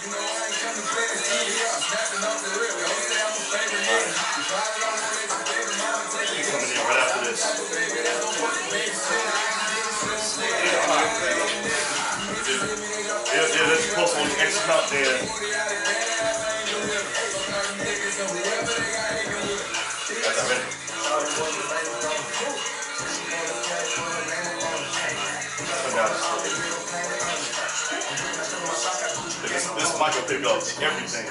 He's coming in right after this. Yeah, let's post on the X count there. That's ready. This mic will pick up everything.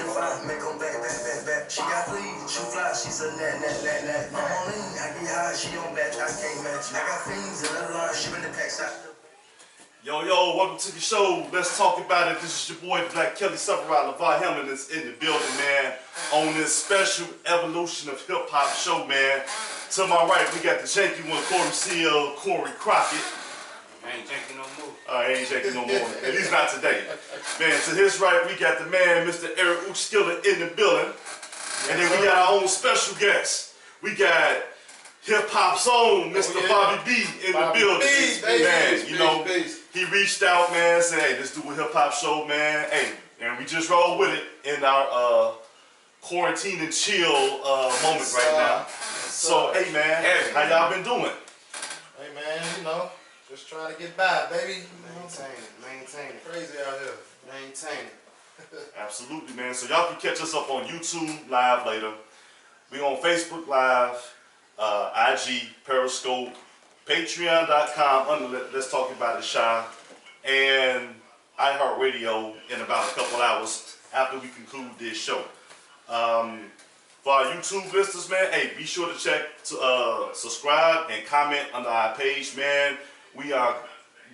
She got fleas, she fly, she's a nat. I'm on lean, I get high, she on batch, I can't match. I got fiends in the line, she in the pack shot. Yo, welcome to the show. Let's talk about it. This is your boy Black Kelly Sufferout. LeVar Hamlin is in the building, man, on this special evolution of hip hop show, man. To my right, we got the janky one, Corey Seal, Corey Crockett. I ain't janky no more. I ain't janky no more. At least not today. Man, to his right, we got the man, Mr. Eric Uchskiller in the building. And then we got our own special guest. We got hip-hop's own Mr. Bobby B in the building. Man, you know, he reached out, man, said, hey, let's do a hip-hop show, man. Hey, and we just roll with it in our quarantine and chill moment right now. So, hey, man, how y'all been doing? Hey, man, you know, just trying to get by, baby. Maintain it. Crazy out here. Maintain it. Absolutely, man. So y'all can catch us up on YouTube Live later. We on Facebook Live, IG, Periscope, Patreon.com under Let's Talk About It Shy, and iHeartRadio in about a couple hours after we conclude this show. For our YouTube listeners, man, hey, be sure to subscribe and comment under our page, man. We are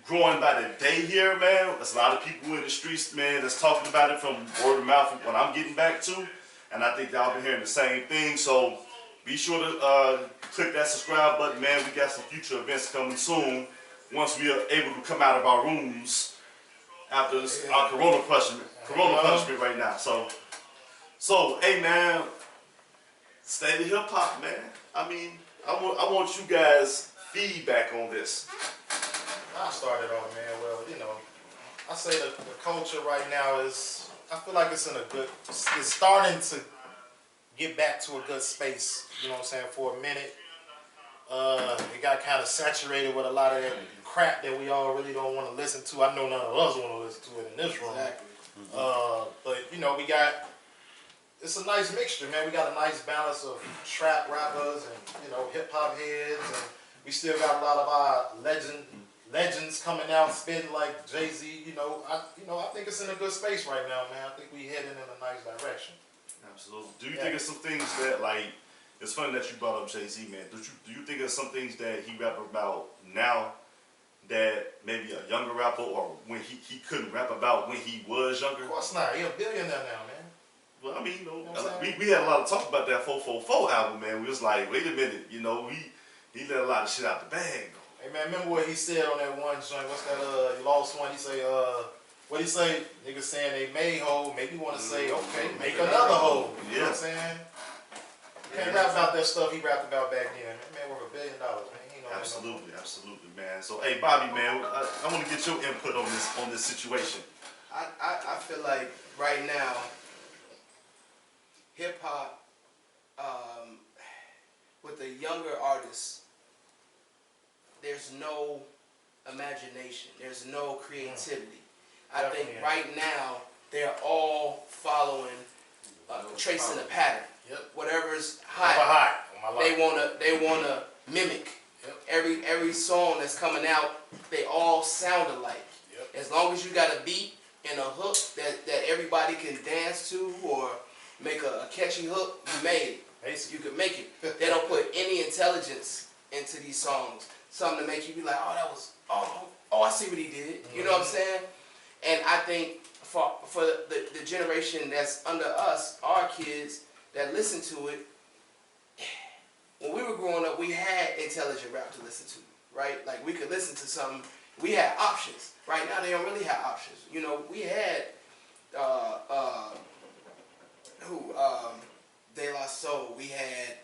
growing by the day here, man. There's a lot of people in the streets, man, that's talking about it from word of mouth from what I'm getting back to. And I think y'all been hearing the same thing. So be sure to click that subscribe button, man. We got some future events coming soon once we are able to come out of our rooms after this, our corona punishment right now. So hey, man, state of hip hop, man. I mean, I want you guys' feedback on this. I started off, man. Well, you know, I say the culture right now is, I feel like it's in a good, it's starting to get back to a good space, you know what I'm saying, for a minute. It got kind of saturated with a lot of that crap that we all really don't want to listen to. I know none of us want to listen to it in this room. Exactly. But, you know, it's a nice mixture, man. We got a nice balance of trap rappers and, you know, hip-hop heads, and we still got a lot of our legends coming out spitting like Jay-Z. I think it's in a good space right now, man. I think we heading in a nice direction. Absolutely. Do you think it's some things that, like, it's funny that you brought up Jay-Z, man. Do you think it's some things that he rap about now that maybe a younger rapper, or when he couldn't rap about when he was younger? Of course not. He's a billionaire now, man. Well, I mean, we had a lot of talk about that 444 album, man. We was like, wait a minute, he let a lot of shit out the bag, though. Hey, man, remember what he said on that one joint? What's that, you lost one? He say, what he say? Niggas saying they made hoe. Maybe you want to say, okay, make another hoe. You know what I'm saying? You can't rap about that stuff he rapped about back then. That man worth $1 billion, man. He ain't Absolutely, man. So, hey, Bobby, man, I want to get your input on this situation. I feel like right now, hip hop, with the younger artists, there's no imagination. There's no creativity. I think right now they're all following, tracing a pattern. Yep. Whatever's hot, they wanna mimic. Yep. Every song that's coming out, they all sound alike. Yep. As long as you got a beat and a hook that everybody can dance to, or make a catchy hook, you made it. You could make it. They don't put any intelligence into these songs. Something to make you be like, oh, that was, oh, I see what he did. You know what I'm saying? And I think for the generation that's under us, our kids that listen to it, when we were growing up, we had intelligent rap to listen to, right? Like, we could listen to something. We had options. Right now, they don't really have options. You know, we had De La Soul. We had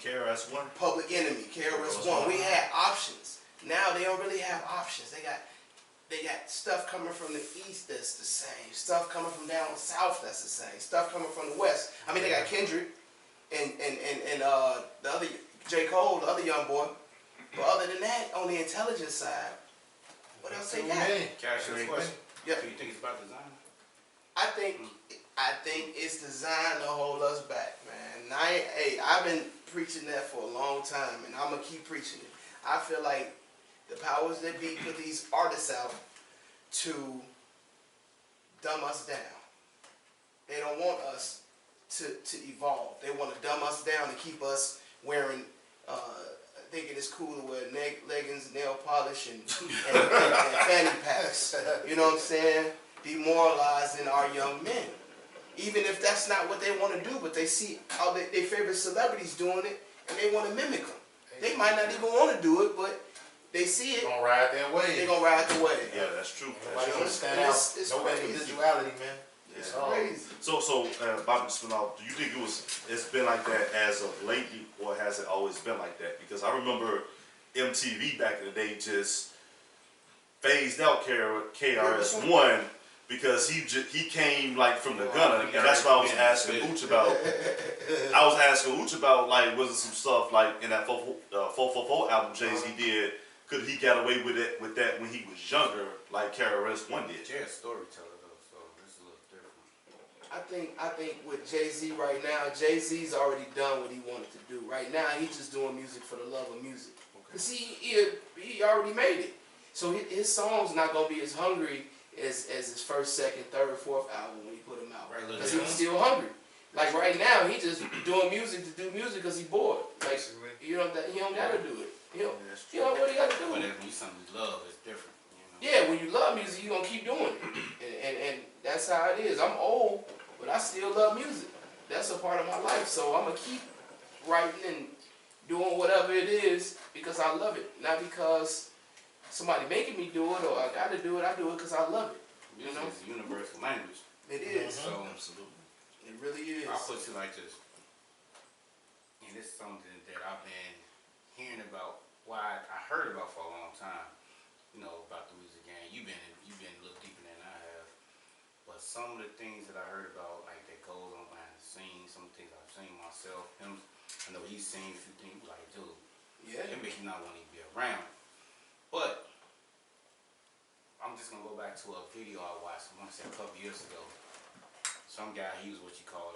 KRS-One. Public Enemy, KRS-One. We had options. Now they don't really have options. They got they got stuff coming from the east that's the same. Stuff coming from down south that's the same. Stuff coming from the west. I mean, they got Kendrick and the other J. Cole, the other young boy. But other than that, on the intelligence side, what else they got? Cash, this question. Yeah. Do you think it's about design? I think it's designed to hold us back, man. I've been preaching that for a long time, and I'm gonna keep preaching it. I feel like the powers that be put these artists out to dumb us down. They don't want us to evolve. They want to dumb us down and keep us wearing, thinking it's cool to wear leggings, nail polish, and fanny packs. You know what I'm saying? Demoralizing our young men. Even if that's not what they want to do, but they see how their favorite celebrities doing it, and they want to mimic them. They might not even want to do it, but they see it. They're gonna ride their way. They're gonna ride the wave. Yeah, that's true. Nobody That's gonna true. stand out. It's No crazy. individuality, man. It's all. crazy. So, Bobby Spinall, do you think it's been like that as of lately, or has it always been like that? Because I remember MTV back in the day just phased out KRS-One because he came like from the gunner, and that's what I was asking Ooch about. I was asking Ooch about, like, was it some stuff like in that 444 album Jay-Z did? Could he get away with that when he was younger, like KRS-One did? Jay's a storyteller though, so this is a little different. I think with Jay-Z right now, Jay-Z's already done what he wanted to do. Right now, he's just doing music for the love of music. Cause he already made it. So his song's not gonna be as hungry as his first, second, third, fourth album when he put them out. Right, Cause he's still hungry. Like right now, he just doing music to do music cause he bored. Like you know that he don't gotta do it. You know what he gotta do. But if you something you love, it's different. You know? Yeah, when you love music, you gonna keep doing it, and that's how it is. I'm old, but I still love music. That's a part of my life, so I'm gonna keep writing and doing whatever it is because I love it, not because somebody making me do it or I gotta do it. I do it because I love it. You Music know, is a universal language. it is. So Absolutely. It really is. I'll put it like this, and it's something that I've been hearing about. Why I heard about for a long time, you know, about the music game. You've been a little deeper than I have, but some of the things that I heard about, like that goes on behind the scenes, some things I've seen myself. Him, I know he's seen a few things like, dude, Yeah. it makes you not want to be around. But I'm just gonna go back to a video I watched. I want to say a couple years ago. Some guy, he was what you call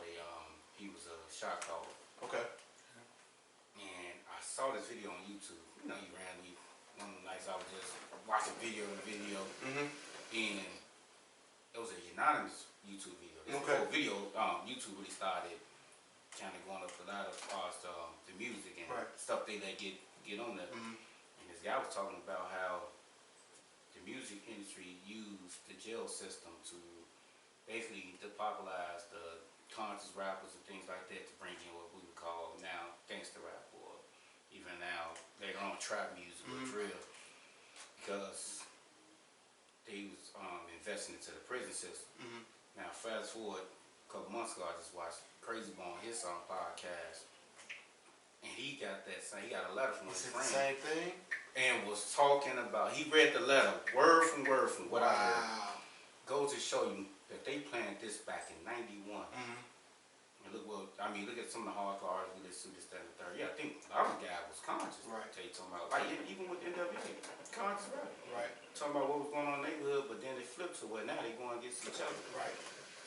he was a shot caller. Okay. And I saw this video on YouTube. You know, you randomly, one of the nights I was just watching video, Mhm. and it was a unanimous YouTube video. This Okay. whole video, YouTube really started kind of going up a lot as far as the music and Right. stuff they let get on there. Mhm. And this guy was talking about how the music industry used the jail system to basically depopularize the conscious rappers and things like that to bring in what we would call now gangster rap or even now later on trap music or drill, because they was investing into the prison system. Mhm. Now fast forward a couple months ago, I just watched Crazy Bone, his podcast, and he got a letter from his Is it the friend same thing? and was talking about, he read the letter word from what I heard. Wow. Goes to show you that they planned this back in '91. Mhm. And look at some of the hardcore artists we listen to, this, that, and the third. Yeah, I think a lot of the guy was conscious. Right. They talking about, like, even with NWA, conscious rap. Right. Talking about what was going on in the neighborhood, but then they flipped to where now they going against each other. Right.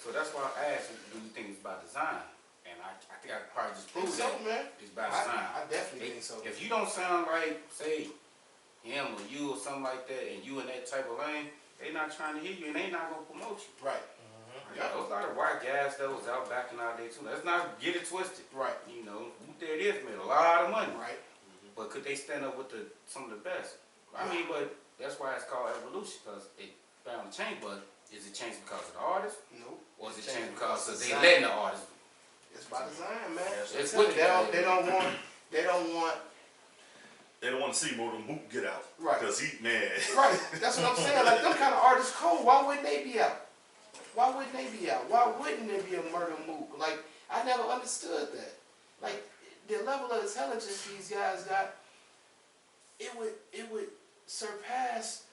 So that's why I asked you, do you think it's by design? And I think I probably just Think proved so, that man. it's by design. I definitely think so. If you don't sound like, say, him or you or something like that, and you in that type of lane, they not trying to hear you and they not gonna promote you. Right. Yeah, there was a lot of white guys that was out back in our day too. Let's not get it twisted. Right. You know, Who There It Is made a lot of money. Right. But could they stand up with some of the best? I mean, but that's why it's called evolution, because it bound to change. But is it changed because of the artist? Nope. Or is it Changed changed because because they of letting the artist? It's by design, man. Yes, it's They with don't. They don't want. They don't want. They don't want to see Murder Mook get out. Right. Because man. Right. That's what I'm saying. Like them kind of artists, cold. Why wouldn't they be out? Why wouldn't they be out? Why wouldn't there be a Murder Mook? Like I never understood that. Like the level of intelligence these guys got, it would surpass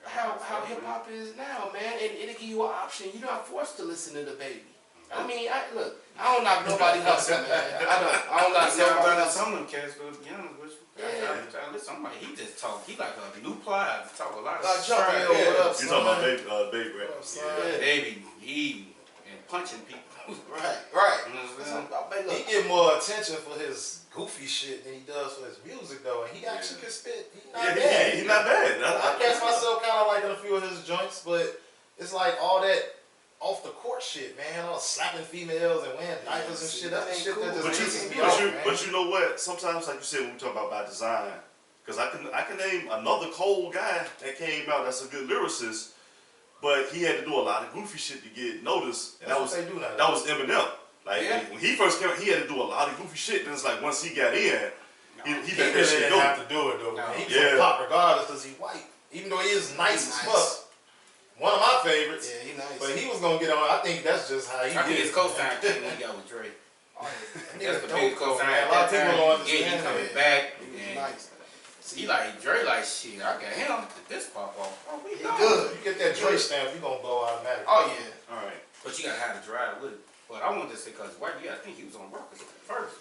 how hip hop is now, man, and it'll give you an option. You're not forced to listen to the baby. I mean, look, I don't knock nobody hustle, man. I don't knock nobody hustle. Some of them cats, to be honest with you. Yeah. Listen, I'm like, he just talk. He like a new plies. Talk a lot of Jump in, what up, You son? talking about Baby, right? Yeah. baby, he and punching people. Right. You know what I'm saying? Hey, look, He get more attention for his goofy shit than he does for his music though, and he actually can spit. He's not bad. He's not bad. I catch myself kind of like in a few of his joints, but it's like all that off the court shit, man. All slapping females and wearing diapers and shit. That's the shit that But just pisses me off, man. but you know what? Sometimes, like you said, when we talk about by design, because I can name another cold guy that came out that's a good lyricist, but he had to do a lot of goofy shit to get noticed. And That's what they do now. that was Eminem. Like Yeah. when he first came out, he had to do a lot of goofy shit. And it's like once he got in, he He let that really shit didn't go. have to do it though, man. He was Yeah. a pop regardless because he white. Even though he is nice as fuck. One of my favorites. yeah, he nice. But he was gonna get on. I think that's just how he I think did his it, co-sign man. came when he got with Dre. That That's nigga the dope, big though, co-sign. man. A lot of people don't Yeah, he understand coming that. back. He was And nice. he like Dre, like shit. I got him. This pop off. Oh, we He go. good. You get that Dre stamp, you gonna blow automatically. Oh yeah. All right. But you gotta have to drive with it. But I wanted to say, cause why? Yeah, I think he was on Rockers first.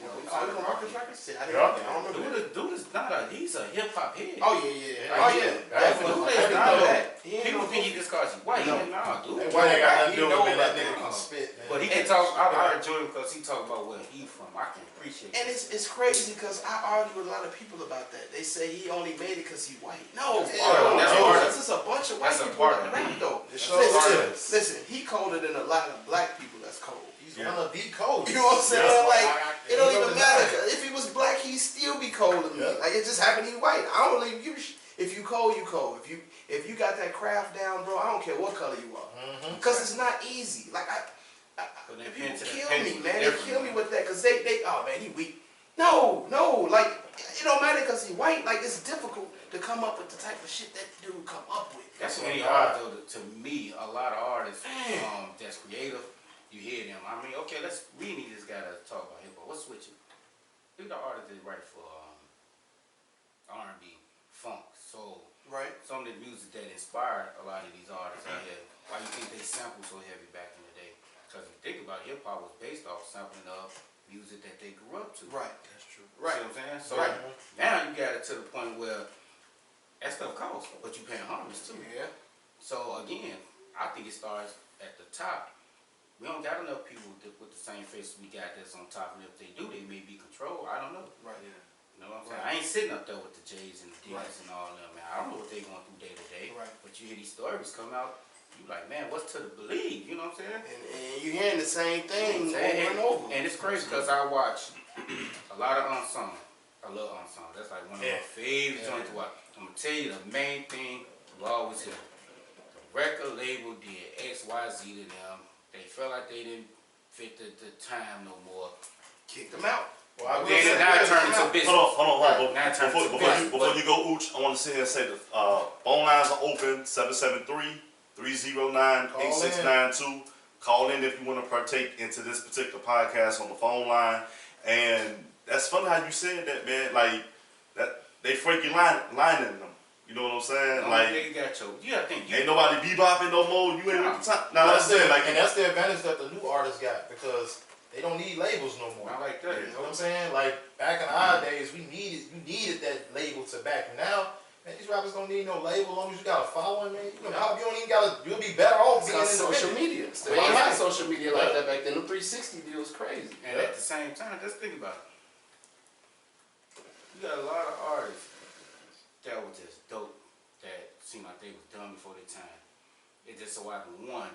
Oh, you on Marcus Records? Shit, I Yeah. don't remember that. Dude is not a. He's a hip hop head. Oh yeah. Yeah, Oh yeah. definitely. Dude I is didn't not know a. that. He ain't People no think he just cause he white. No. Nah, dude. That white ain't got nothing to do with know it, man. That about nigga that. can spit, man. But he can talk. I enjoy him because he talk about where he from. I can appreciate. And it's crazy because I argue with a lot of people about that. They say he only made it because he white. No, Yeah, that's part of it. this is a bunch of white That's a people part that of it. rap though. It shows Listen, artists. listen, he colder than a lot of black people that's cold. He's one of the codes. You know what I'm saying? Yeah. Like, it don't Ain't no even matter. denying. If he was black, he'd still be cold to me. Yeah. Like, it just happened he white. I don't really give a if you cold, you cold. If you got that craft down, bro, I don't care what color you are. Mhm. Because it's not easy. Like, But they people pin to the kill pin me, was man. They different, kill me man. with that because they, oh man, he weak. No, like, it don't matter because he white. Like, it's difficult to come up with the type of shit that dude come up with. That's Oh, any God. art though. To me, a lot of artists Man. that's creative. You hear them. I mean, okay, we need this guy to talk about hip hop. What's with you? Who the artist that write for R&B, funk, soul? Right. Some of the music that inspired a lot of these artists out here. Why you think they sampled so heavy back in the day? Because if you think about it, hip hop was based off sampling of music that they grew up to. Right. That's true. Right. See what I'm saying? So Right. now you got it to the point where that stuff costs, but you paying homage too. Yeah. So again, I think it starts at the top. We don't got enough people with the same face we got that's on top, and if they do, they may be controlled. I don't know. Right. You know what I'm saying? Right. I ain't sitting up there with the J's and the D's Right. and all them, man. I don't know what they going through day to day. Right. But you hear these stories come out, you like, man, what's to the believe? You know what I'm saying? And you hearing the same thing over and over. And it's crazy because I watch a lot of ensemble. I love ensemble. That's like one of my favorite joints to watch. I'm gonna tell you the main thing you always hear. The record label did X, Y, Z to them. They felt like they didn't fit the time no more. Kicked them out. Well, I will Then say it now this. turned into business. Hold on. Right, now it turns to business, Before but- you go, Ooch, I want to sit here and say the phone lines are open, 773-309-8692. Call in if you want to partake into this particular podcast on the phone line. And that's funny how you said that, man. Like, that they freaky lining them. You know what I'm saying? Like, they got your, you gotta think. ain't nobody bebopping no more. You ain't with the time. Now, that's it. Like, And that's the advantage that the new artists got because they don't need labels no more. Not like that. You know what I'm saying? Like back in our days, you needed that label to back. And now, man, these rappers don't need no label. As long as you got a following, man, you don't even gotta. You'll be better off being Because social independent. media. Still ain't had social media like that back then. The 360 deal was crazy. And at the same time, just think about it. You got a lot of artists that were just dope, that seemed like they was done before their time. It just so happened one,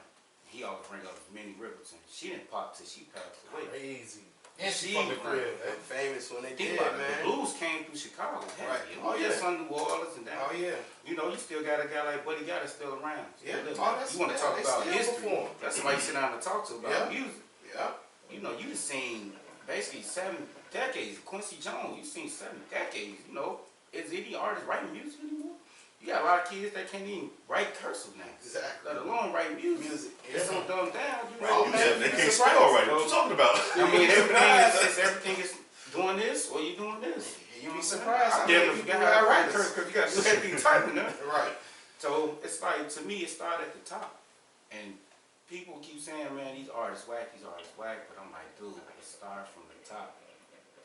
he always bring up Minnie Riperton. She didn't pop till she passed away. Crazy. And She she from the crib. They famous when they Think did, about it, man. the blues came through Chicago. Heavy. Right. It Oh, was yeah. just from New Orleans and down. Oh yeah. You know, you still got a guy like Buddy Guy that's still around. Yeah. Still living. Oh, that's- you want to yeah, talk they about still history. perform. That's somebody you sit down and talk to about Yeah. music. Yeah. You know, you've seen basically 7 decades. Quincy Jones, you've seen 7 decades. You know, is any artist writing music anymore? You got a lot of kids that can't even write cursive now. Exactly. Let alone write music. Music. It's so dumbed down. You Right. know, Oh, yeah, man, they you can't surprised. spell right. What you talking about? I mean, everything is doing this or you doing this. You be surprised how I many never people forgot got how to write writers. cursive because you got so many people typing there. Right. So it's like, to me, it started at the top. And people keep saying, man, these artists whack, but I'm like, dude, it starts from the top.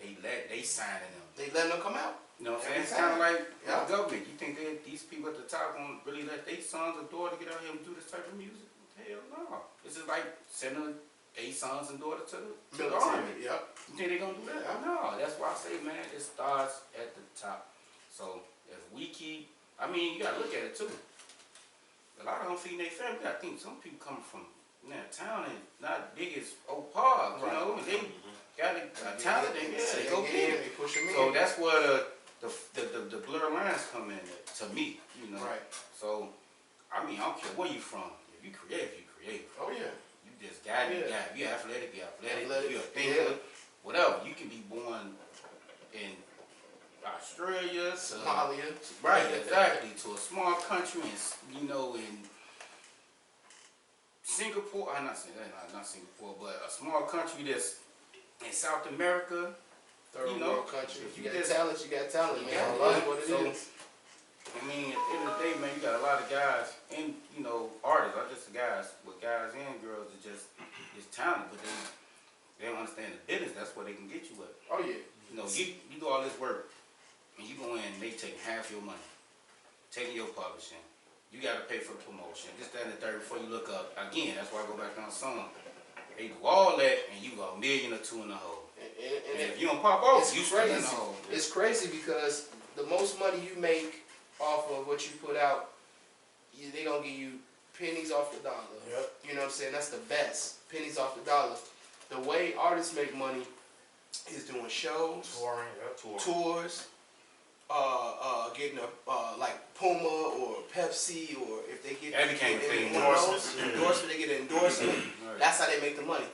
They signing them. They letting them come out. You know what I'm saying? Every It's kind of time. like Yeah. the government. You think these people at the top won't really let their sons or daughters get out here and do this type of music? Hell no. This is like sending their sons and daughters to the army. Yep. You think they gonna do that? No. That's why I say, man, it starts at the top. So if we keep, I mean, you gotta look at it too. A lot of them feeding their family. I think some people coming from that town and not big as Oak Park, you know, and they got a talent. They go get it. They push them in. So that's where the blur lines come in to me, you know. Right. So, I mean, I don't care where you from. If you creative, you creative. Oh yeah. You just got it. Yeah. If you're athletic, you're athletic. Athletic, If you're a thinker, yeah. whatever. You can be born in Australia, Somalia. right? Exactly. To a small country, in Singapore. I'm not saying that, not Singapore, but a small country that's in South America. Third You know, world country. if You you got just- talent, you got talent, man. Yeah, It right. is what it So- is. I mean, at the end of the day, man, you got a lot of guys and, artists, not just the guys, but guys and girls that just talented, but they don't understand the business. That's where they can get you at. Oh yeah. You do all this work, and you go in and they take half your money, taking your publishing. You got to pay for the promotion, this, that, and the third before you look up. Again, that's why I go back on the song. They do all that, and you go $1 million or $2 million in the hole. And if you don't pop off, It's you still in the crazy. hole. It's crazy because the most money you make off of what you put out, they gonna give you pennies off the dollar. Yep. You know what I'm saying? That's the best. Pennies off the dollar. The way artists make money is doing shows, Touring, yep. tours, getting a like Puma or Pepsi, or if they get That became a thing. one of those, Endorsements. endorsement, they get an endorsement. Right. That's how they make the money.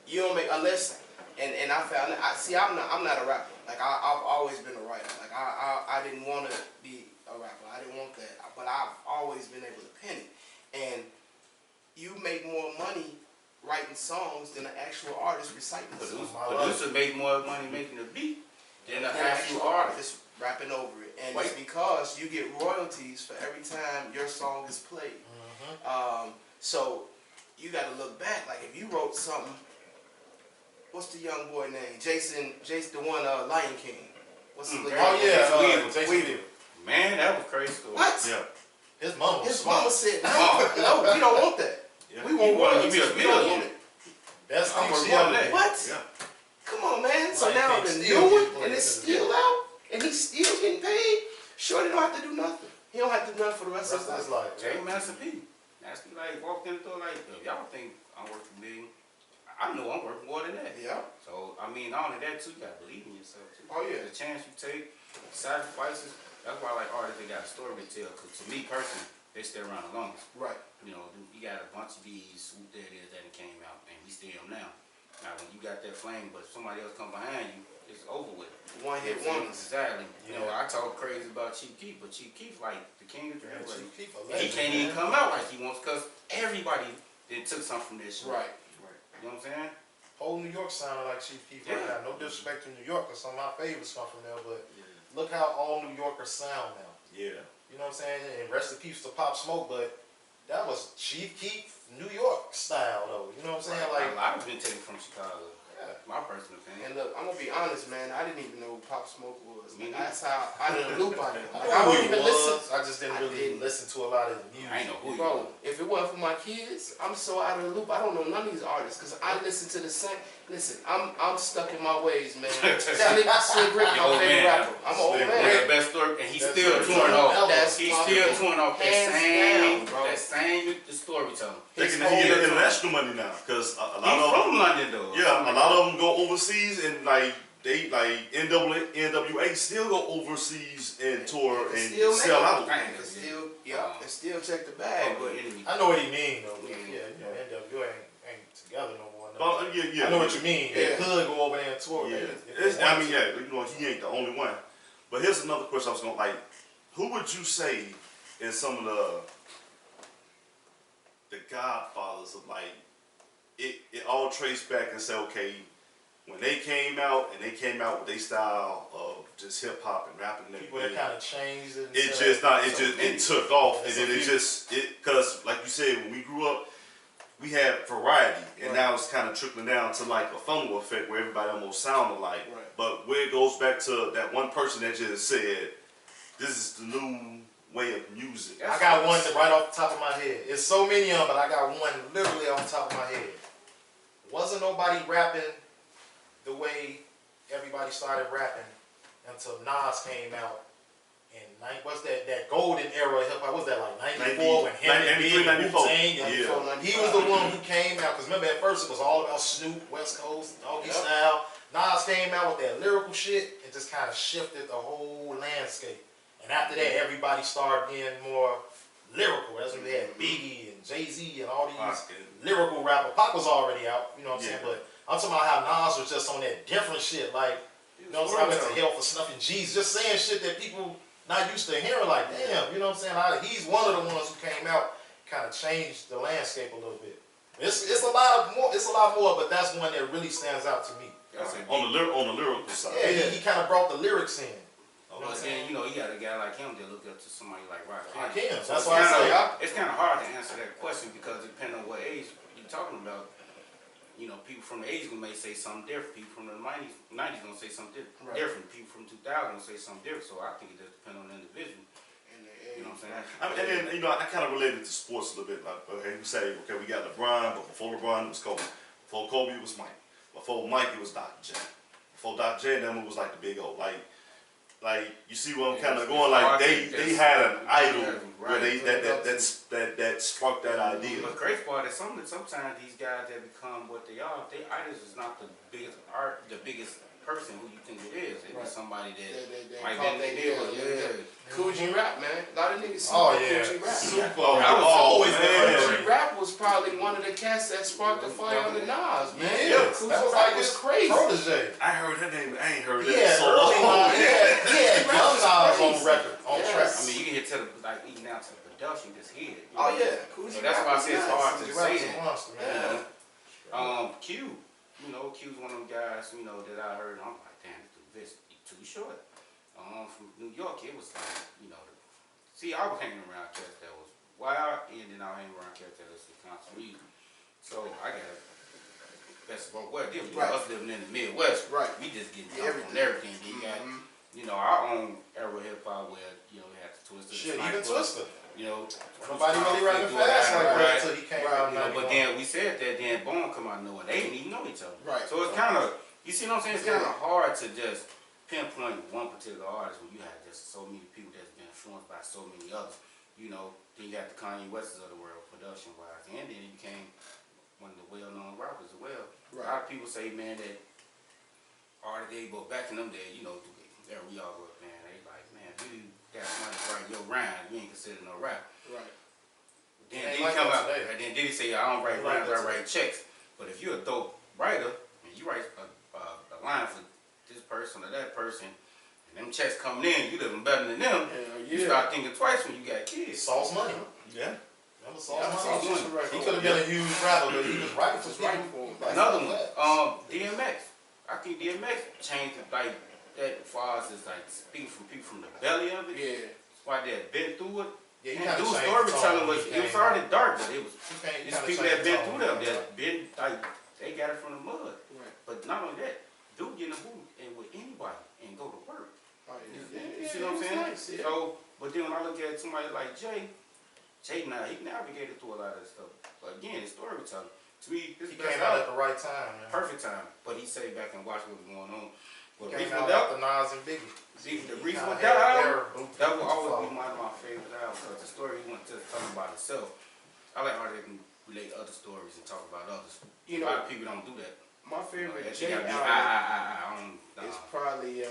You don't make unless, and I found I'm not a rapper. Like I've always been a writer. Like I didn't want to be a rapper. I didn't want that. But I've always been able to pen it. And you make more money writing songs than an actual artist reciting the song. Producer make more money making the beat than an actual artist. Rapping over it. And Wait. it's because you get royalties for every time your song is played. So you got to look back. Like if you wrote something, what's the young boy name? Jason, the one Lion King. What's the Oh yeah, Jason Jason Weaver. Weaver. Man, that was crazy. What? Yeah. His mama was His smart. mama said, no, we don't want that. Yeah. We want You wanna royalties. give me a We don't million. want it. Best I'm thing gonna she run ever that. did. What? Yeah. Come on, man. So Lion now King the still new gets one, played and it's to this still day. out, and he's still getting paid. Shorty don't have to do nothing. He don't have to do nothing for the rest of Rest his of life. his life. Jay Master P. That's me like walked in the door like, yo, y'all think I'm worth $1 million? I know I'm worth more than that. Yeah. So I mean, not only that too, you gotta believe in yourself too. Oh, yeah. The chance you take, sacrifices. That's why I like artists that got a story to tell. Cause to me personally, they stay around the longest. Right. You know, you got a bunch of these Swoop There It Is that came out, and we still them now. Now when you got that flame, but if somebody else come behind you, it's over with. One hit wonders. Exactly. You know, Yeah. I talk crazy about Chief Keef, but Chief Keef like the king of Yeah, drill. Chief Keef a He legend, can't even man. come out like he wants because everybody then took something from this shit. Right. You know what I'm saying? Whole New York sounded like Chief Keef right Yeah. now. No disrespect to New York, cause some of my favorites come from there, but look how all New Yorkers sound now. Yeah. You know what I'm saying? And rest in peace to Pop Smoke, but that was Chief Keef, New York style though. You know what I'm saying? A Like, lot has been taken from Chicago. yeah. My personal opinion. And look, I'm gonna be honest, man. I didn't even know who Pop Smoke was. Me Like, neither. that's how out of the loop I am. Like, I I knew don't he even was. listen. I just didn't I really didn't. listen to a lot of his music. I ain't know who you Bro, was. if it wasn't for my kids, I'm so out of the loop. I don't know none of these artists because I listen to the same. Listen, I'm stuck in my ways, man. Slick Rick, Yo, my favorite man, rapper. I'm an old Slick man. That's the best story, and he's That's still the touring off. That's He's my still favorite. touring off that Hands same, down, bro. that same the storytelling. His Thinking that he whole- get international money now, because a lot He's of from them, London though. yeah, a lot of them go overseas and like they like NWA still go overseas and tour and Still sell make out. Dang, And still, yeah, and still check the bag. But But enemy. I know what he mean though. Yeah. Yeah, you know, NWA ain't together no more. But, yeah. I know what you mean. They Yeah. could go over there and tour. Yeah, if they it's, I want mean, to. yeah, you know, he ain't the only one. But here's another question I was gonna like: who would you say is some of the godfathers of like it all traced back and say, okay, when they came out and they came out with their style of just hip hop and rapping and People that kind of changed it. it just not it just it took off and then it just because like you said when we grew up we had variety and now it's kind of trickling down to like a funnel effect where everybody almost sound alike. Right. But where it goes back to that one person that just said this is the new way of music. I got one right off the top of my head. It's so many of them, but I got one literally off the top of my head. Wasn't nobody rapping the way everybody started rapping until Nas came out. And what's that golden era of hip hop? What's that like 94 when Henry Big and Wu-Tang? Yeah. He was the one who came out because remember at first it was all about Snoop, West Coast, Doggy Style. Nas came out with that lyrical shit and just kind of shifted the whole landscape. And after that, everybody started being more lyrical. That's when they had Biggie and Jay-Z and all these lyrical rappers. Pac was already out, you know what I'm saying? But I'm talking about how Nas was just on that different shit. Like, you know what I'm saying? I went to hell for snuffing G's, just saying shit that people not used to hearing. Like, damn, you know what I'm saying? He's one of the ones who came out, kind of changed the landscape a little bit. It's a lot more, but that's one that really stands out to me. On the lyrical side. Yeah, he kind of brought the lyrics in. But then, you got a guy like him that look up to somebody like Rakim. That's why I say it's kind of hard to answer that question because depending on what age you're talking about, people from the 80s may say something different. People from the 90s gonna say something different. People from 2000 gonna say something different. So I think it just depends on the individual. You know what I'm saying? And then I kind of related to sports a little bit. Like, you say, okay, we got LeBron, but before LeBron it was Kobe. Before Kobe it was Mike. Before Mike it was Dr. J. Before Dr. J, then it was like the Big O. Like you see what I'm kind of going. Like they had an idol where that sparked that idea. But the crazy part is sometimes these guys that become what they are, their idols is not the biggest person who you think it is. It is somebody that might be Coogee Rap, man. A lot of niggas see Coogee Rap. Super. Always Coogee Rap was probably one of the cats that sparked the fire on the Nas, man. Yeah, that was like was crazy. Protege. I heard that name. I ain't heard that. Yeah, So long. yeah, young Nas on record, on track. I mean, you can hear even down to the production, just hear it. Oh yeah, Coogee So that's why I say it's hard to say Rap's a monster, man. Q, Q's one of them guys, that I heard. I'm like, damn, this too short. From New York, it was like, see, I was hanging around cats that was wild, and then I was hanging around cats that was constant music. So I got best of both worlds. Us living in the Midwest, we just getting on everything. You got, our own era of hip hop where we had to Twister. Shit, even Twister. Nobody really rapping fast like that until he came out. But then we said that, then Bone come out nowhere. They didn't even know each other. Right. So it's kind of, you see what I'm saying? It's kind of hard to just pinpoint one particular artist when you have just so many people that's been influenced by so many others. Then you got the Kanye Wests of the world, production wise, and then he became one of the well-known rappers as well. A lot of people say, man, that but back in them days, there we all grew up, man. They like, man, if you got money to write your rhyme, you ain't considered no rap. Right. Then he come out, and then he say, I don't write rhymes, I write checks. But if you're a dope writer and you write a line for this person or that person, and them checks coming in, you living better than them. You start thinking twice when you got kids. Sauce Money. Yeah. Remember Sauce Money? He could have been a huge rapper, but he was writing for people. Another one, DMX. I think DMX changed it like that as far as like speaking from people from the belly of it. Yeah. Why they had been through it. Yeah, And dude's storytelling was already dark, but it was It's people that been through them that been like they got it from the mud. Right. But not only that, dude get in the booth and with anybody and go to work. You see what I'm saying? Nice, yeah. So, but then when I look at somebody like Jay now he navigated through a lot of stuff. But again, it's storytelling. To me, He came out at the right time, man. perfect time. But he sat back and watched what was going on. But Came Reasonable out Doubt, after Nas and Biggie. the Reasonable Doubt album, that will always be one of my favorite albums because the story he went to talk about itself. I like how they can relate other stories and talk about others. A lot of people don't do that. My favorite That Jay shit gotta be, album is probably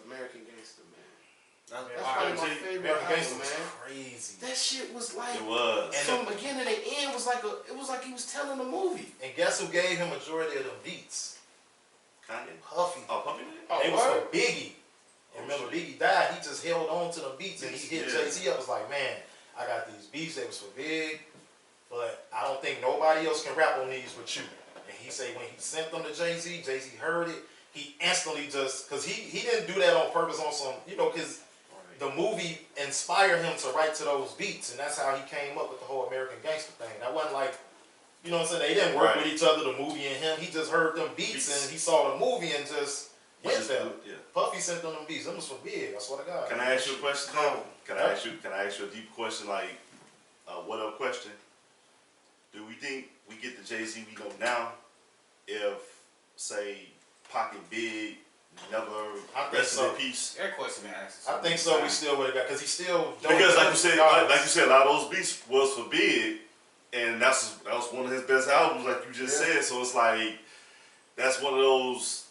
American Gangster, man. That's probably my favorite album, man. Crazy. That shit was like, It was. from beginning to end was like it was like he was telling a movie. And guess who gave him majority of the beats? Kanye. Puffy. Oh, Puffy. They was for Biggie. And remember, Biggie died. He just held on to the beats and he hit Jay-Z up. Was like, man, I got these beats. They was for Big, but I don't think nobody else can rap on these with you. And he said when he sent them to Jay-Z, Jay-Z heard it. he instantly just, because he didn't do that on purpose on some, you know, because the movie inspired him to write to those beats, and that's how he came up with the whole American Gangster thing. That wasn't like, you know what I'm saying, they didn't work with each other, the movie and him. He just heard them beats and he saw the movie and just went there. Yeah. Puffy sent them beats. Them was for Big, I swear to God. Can I ask you a question though? Can I ask you a deep question, like what up question? Do we think we get the Jay-Z we know now if, say, Pac and Big never rested in peace? That question been asked. I think so. We still would have got, because he still Because like you said, a lot of those beats was for Big, and that was one of his best albums, like you just said. So it's like that's one of those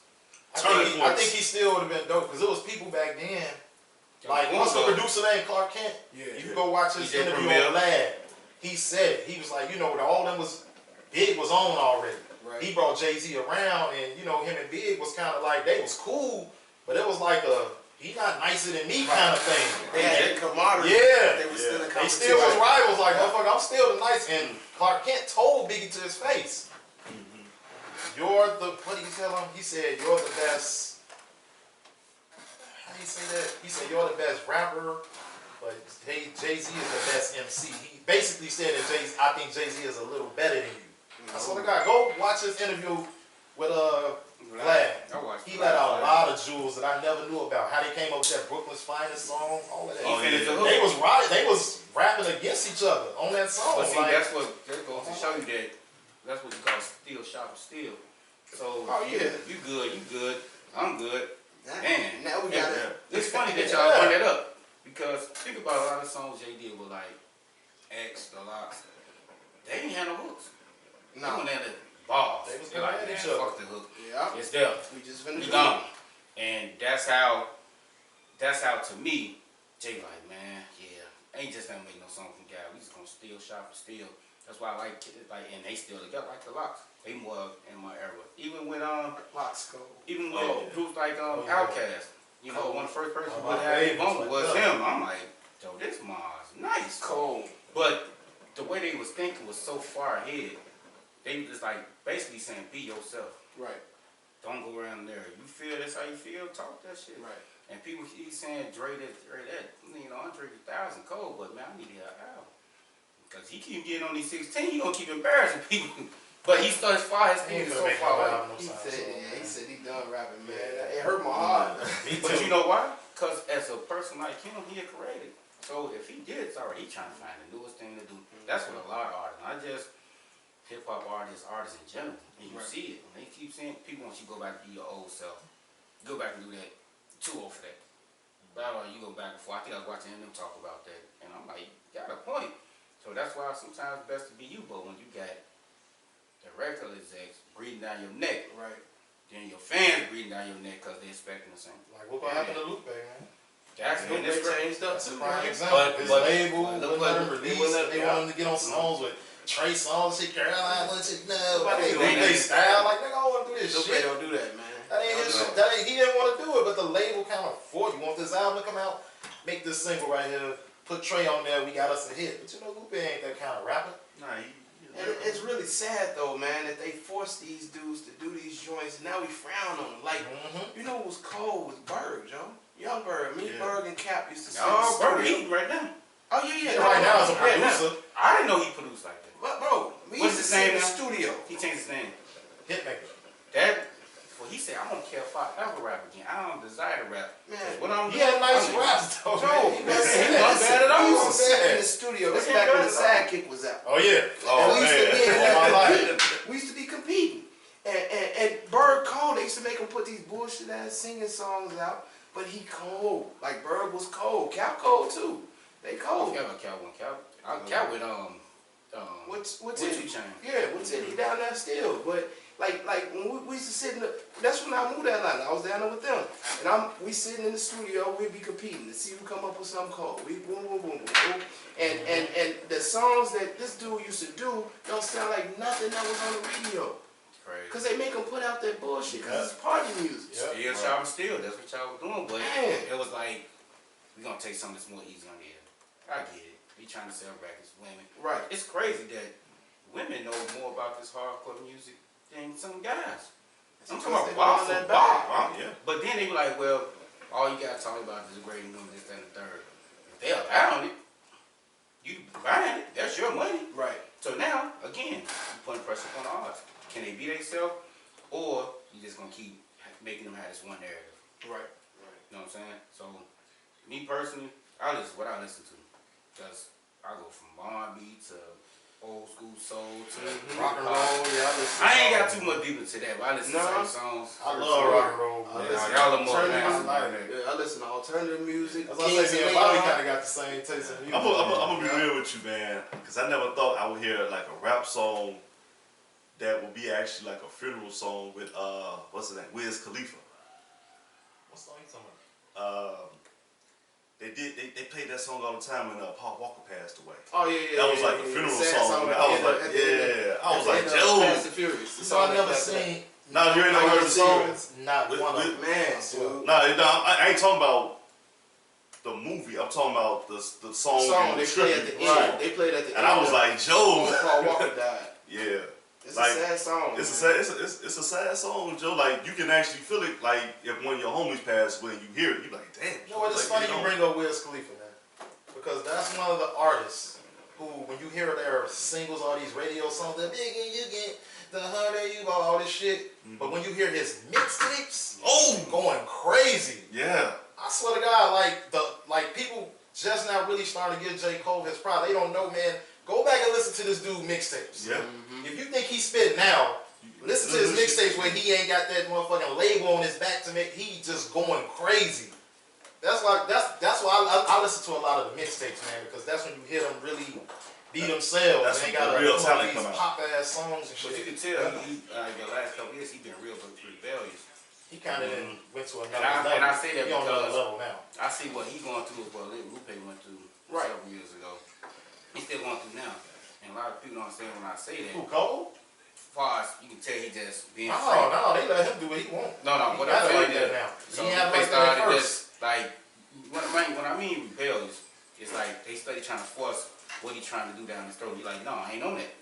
turning I points. think he still would have been dope, because it was people back then. Like, what's the producer named Clark Kent? Yeah. You can go watch his DJ interview Premier. on Lad. He said, he was like, you know, all them was, Big was on already. Right. He brought Jay-Z around, and, you know, him and Big was kind of like, they was cool, but it was like a, he not nicer than me kind of thing. They had camaraderie. Yeah. They were still in They competition. still was rivals, like, motherfucker, I'm still the nice, and Clark Kent told Biggie to his face, you're the, what did he tell him? He said, you're the best, how do you say that? He said, you're the best rapper, but Jay-Z is the best MC. He basically said that I think Jay-Z is a little better than you. I swear to God, go watch his interview with Vlad. He let out a lot of jewels that I never knew about. How they came up with that Brooklyn's Finest song, all of that. They was rapping against each other on that song. But see, like, that goes to show you that that's what you call still sharp still. So you good, I'm good. Man, Now we got it. it's funny that y'all bring that up, because think about a lot of songs Jay did with like X, The Locks. They ain't had no hooks. They went at the bars. They was They're going like, at man, each other. fuck the hook. Yeah. It's there. We just finna We do gone. And that's how to me, Jay like, man, yeah, ain't just gonna make no song from guy. We just gonna steal, shop, and steal. That's why I like, and they still together like the Locks. They more in my era. Even with Locks go. even with groups like Outkast, you know, one of the first person who my had favorites vocal like was that. him. I'm like, yo, this Mars, nice. Cold. But the way they was thinking was so far ahead. They was like basically saying, be yourself. Right. Don't go around there. You feel that's how you feel, talk that shit. Right. And people keep saying Dre that, you know, Andre 1000 cold, but man, I need to hear an album. Because he keep getting on these 16, he gonna keep embarrassing people. But he started far, his he ain't feet gonna so make far no away. album no He time said, soon, he man. said he done rapping, man. It hurt my heart. But you know why? Because as a person like him, he a creative. So if he did, it's already, he trying to find the newest thing to do. That's what a lot of artists, not just hip-hop artists in general. And you see it. When they keep saying, people want you to go back to your old self. Go back and do that. Too old for that. But you go back and forth. I think I was watching them talk about that. And I'm like, you got a point. So that's why sometimes it's best to be you. But when you got the record execs breathing down your neck, Right. then your fans breathing down your neck because they're expecting the same. Like, what gonna happen to Lupe, man? That's Lupe changed up That's a too, prime man. example. But- His but- label but- wouldn't let him release. They want him to get on songs with Trey Songz, shit, Caroline, let shit, no. That ain't doing Lupe that. style. Like, nigga, I don't want to do this Lupe shit. don't do that, man. That ain't his shit. That ain't, he didn't want to do it, but the label kind of forced. You want this album to come out? Make this single right here. Put Trey on there. We got us a hit. But you know, Lupe ain't that kind of rapper. Nah, And it's really sad though, man, that they force these dudes to do these joints, and now we frown on them. Like, you know what was cold was Berg, Joe. Young Berg. Me, Berg, and Cap used to sit in the No, bro, studio. he right now. Oh yeah. Yeah, right now as a Yeah, now. producer, I didn't know he produced like that. But bro, we What's used to his sit in name the now? studio. He changed his name. hitmaker. That, well, he said, I don't care if I ever rap again. I don't desire to rap. Man, What I'm He had nice I'm- raps though. Joe, man. he He was was- he was bad at all. We used to sit in bad. the studio. This He back when the was bad at sidekick was out. Oh yeah. And we used to be in All my life. that. We used to be competing. And Berg cold. They used to make him put these bullshit ass singing songs out. But he cold. Like Berg was cold. Cap cold too. They I cold. forgot about Cal. Cal with What's What it? you change? Yeah, what's it? He down there still. But like when we used to sit in the, that's when I moved that line. I was down there with them, and we sitting in the studio. We'd be competing to see who come up with something cold. We boom boom boom boom boom, and the songs that this dude used to do don't sound like nothing that was on the radio. Crazy. Cause they make them put out that bullshit. Cause it's party music. Yep. Still sharp and still. That's what y'all was doing. But Man. it was like, we gonna take something that's more easy on the air. I get it. We trying to sell records, women. Right. It's crazy that women know more about this hardcore music than some guys. I'm talking about They bop want for that bop. back. Yeah. But then they be like, well, all you gotta talk about is the great women, this, that, and the third. If they allowing it, you buying it, that's your money. Right. So now, again, you putting pressure on the artists. Can they be themselves, or you just gonna keep making them have this one narrative? Right. You know what I'm saying? So, me personally, I listen to what I listen to. Because I go from R&B to old school soul to Rock and roll, yeah. I ain't got too much deep into that, but I listen to certain songs. I love rock and roll. I Man. listen Y'all are more alternative- advanced than that. Yeah, I listen to alternative music. As I say, me and Bobby kind of got the same taste in music. I'm gonna be real with you, man, because I never thought I would hear like a rap song that would be actually like a funeral song with what's his name, Wiz Khalifa. What song you talking about? They played that song all the time when Paul Walker passed away. Oh yeah. That was like a funeral song. I was like, yeah. I was like, Fast Joe. and Furious. So I never seen. No, you ain't never heard the song? Not With- one of with- them. Man, dude. No, I ain't talking about the movie. I'm talking about the song. Song they played at the end. Right. They played at the end. And I was like, when Joe. Paul Walker died. Yeah. It's Like, a sad song. It's man. a sad song, Joe. Like you can actually feel it. Like if one of your homies passed, when you hear it, you like, damn. You know what? It's funny you bring up Wiz Khalifa, man, because that's one of the artists who, when you hear their singles, all these radio songs, the bigger you get, the harder you go, all this shit. But when you hear his mixtapes, going crazy. Yeah. I swear to God, like people just now really starting to give J. Cole his pride. They don't know, man. Go back and listen to this dude mixtapes. Yeah. If you think he spit now, listen to his mixtapes where he ain't got that motherfucking label on his back to make. He just going crazy. That's why I listen to a lot of the mixtapes, man, because that's when you hear them really be themselves. That's They when got the real these talent come out. pop ass songs and But you shit. can tell, the last couple years, he been real rebellious. He kind of went to another And level. I say that he on another because level now. I see what he going through is what Lil Lupe went through several years ago. He's still going through now. And a lot of people don't understand when I say that. Who, Cole? As far as you can tell he just being No, free. no, they let him do what he want. No, He what got I'm it like saying that now. is, so He had they like that at started first. just like, when I mean rebellious, it's like they started trying to force what he trying to do down his throat. He's like, no, I ain't on that.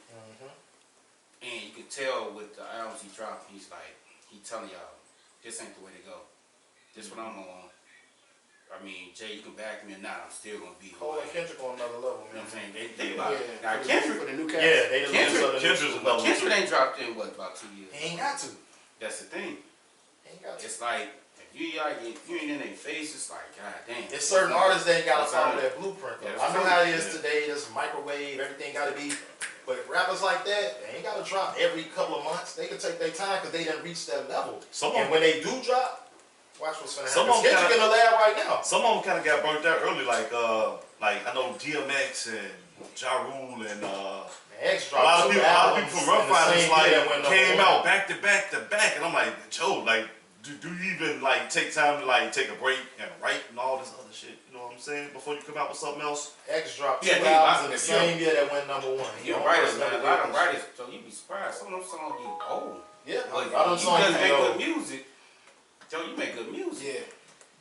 And you can tell with the albums he dropped, he's like, he telling y'all, this ain't the way to go. This what I'm on. I mean, Jay, you can back me or not, I'm still gonna be who Cole I and am. Kendrick on another level, You know man. what I'm saying? They think about it. Now, For Kendrick, the new cast. Yeah, they Kendrick's the another one. Kendrick ain't dropped in, what, about 2 years? He ain't got to. That's the thing. He ain't got to. It's like, if you ain't in their face, it's like, god damn. There's certain artists that ain't got to That's follow right. that blueprint. Though. Yeah, I that's know true. how it is Yeah. today. There's microwave. Everything got to be. But rappers like that, they ain't got to drop every couple of months. They can take their time because they done reached that level. And when they do drop, watch what's gonna Some happen. of 'em Kendrick in the lab right now. Some of them kind of got burnt out early, like I know DMX and Ja Rule and X a lot of dropped people, two albums from in Rough the Riders same like year that went number came one. out back to back to back, and I'm like, Joe, like, do you even like take time to like take a break and write and all this other shit? You know what I'm saying? Before you come out with something else. X dropped Yeah, two he- albums in the yeah. same year that went number one. You're The only right, person man. that A lot did of that writers, so you be surprised. Some of them songs be old. shit. Yeah, But a lot of them you songs just be make old. good music. Joe, you make good music.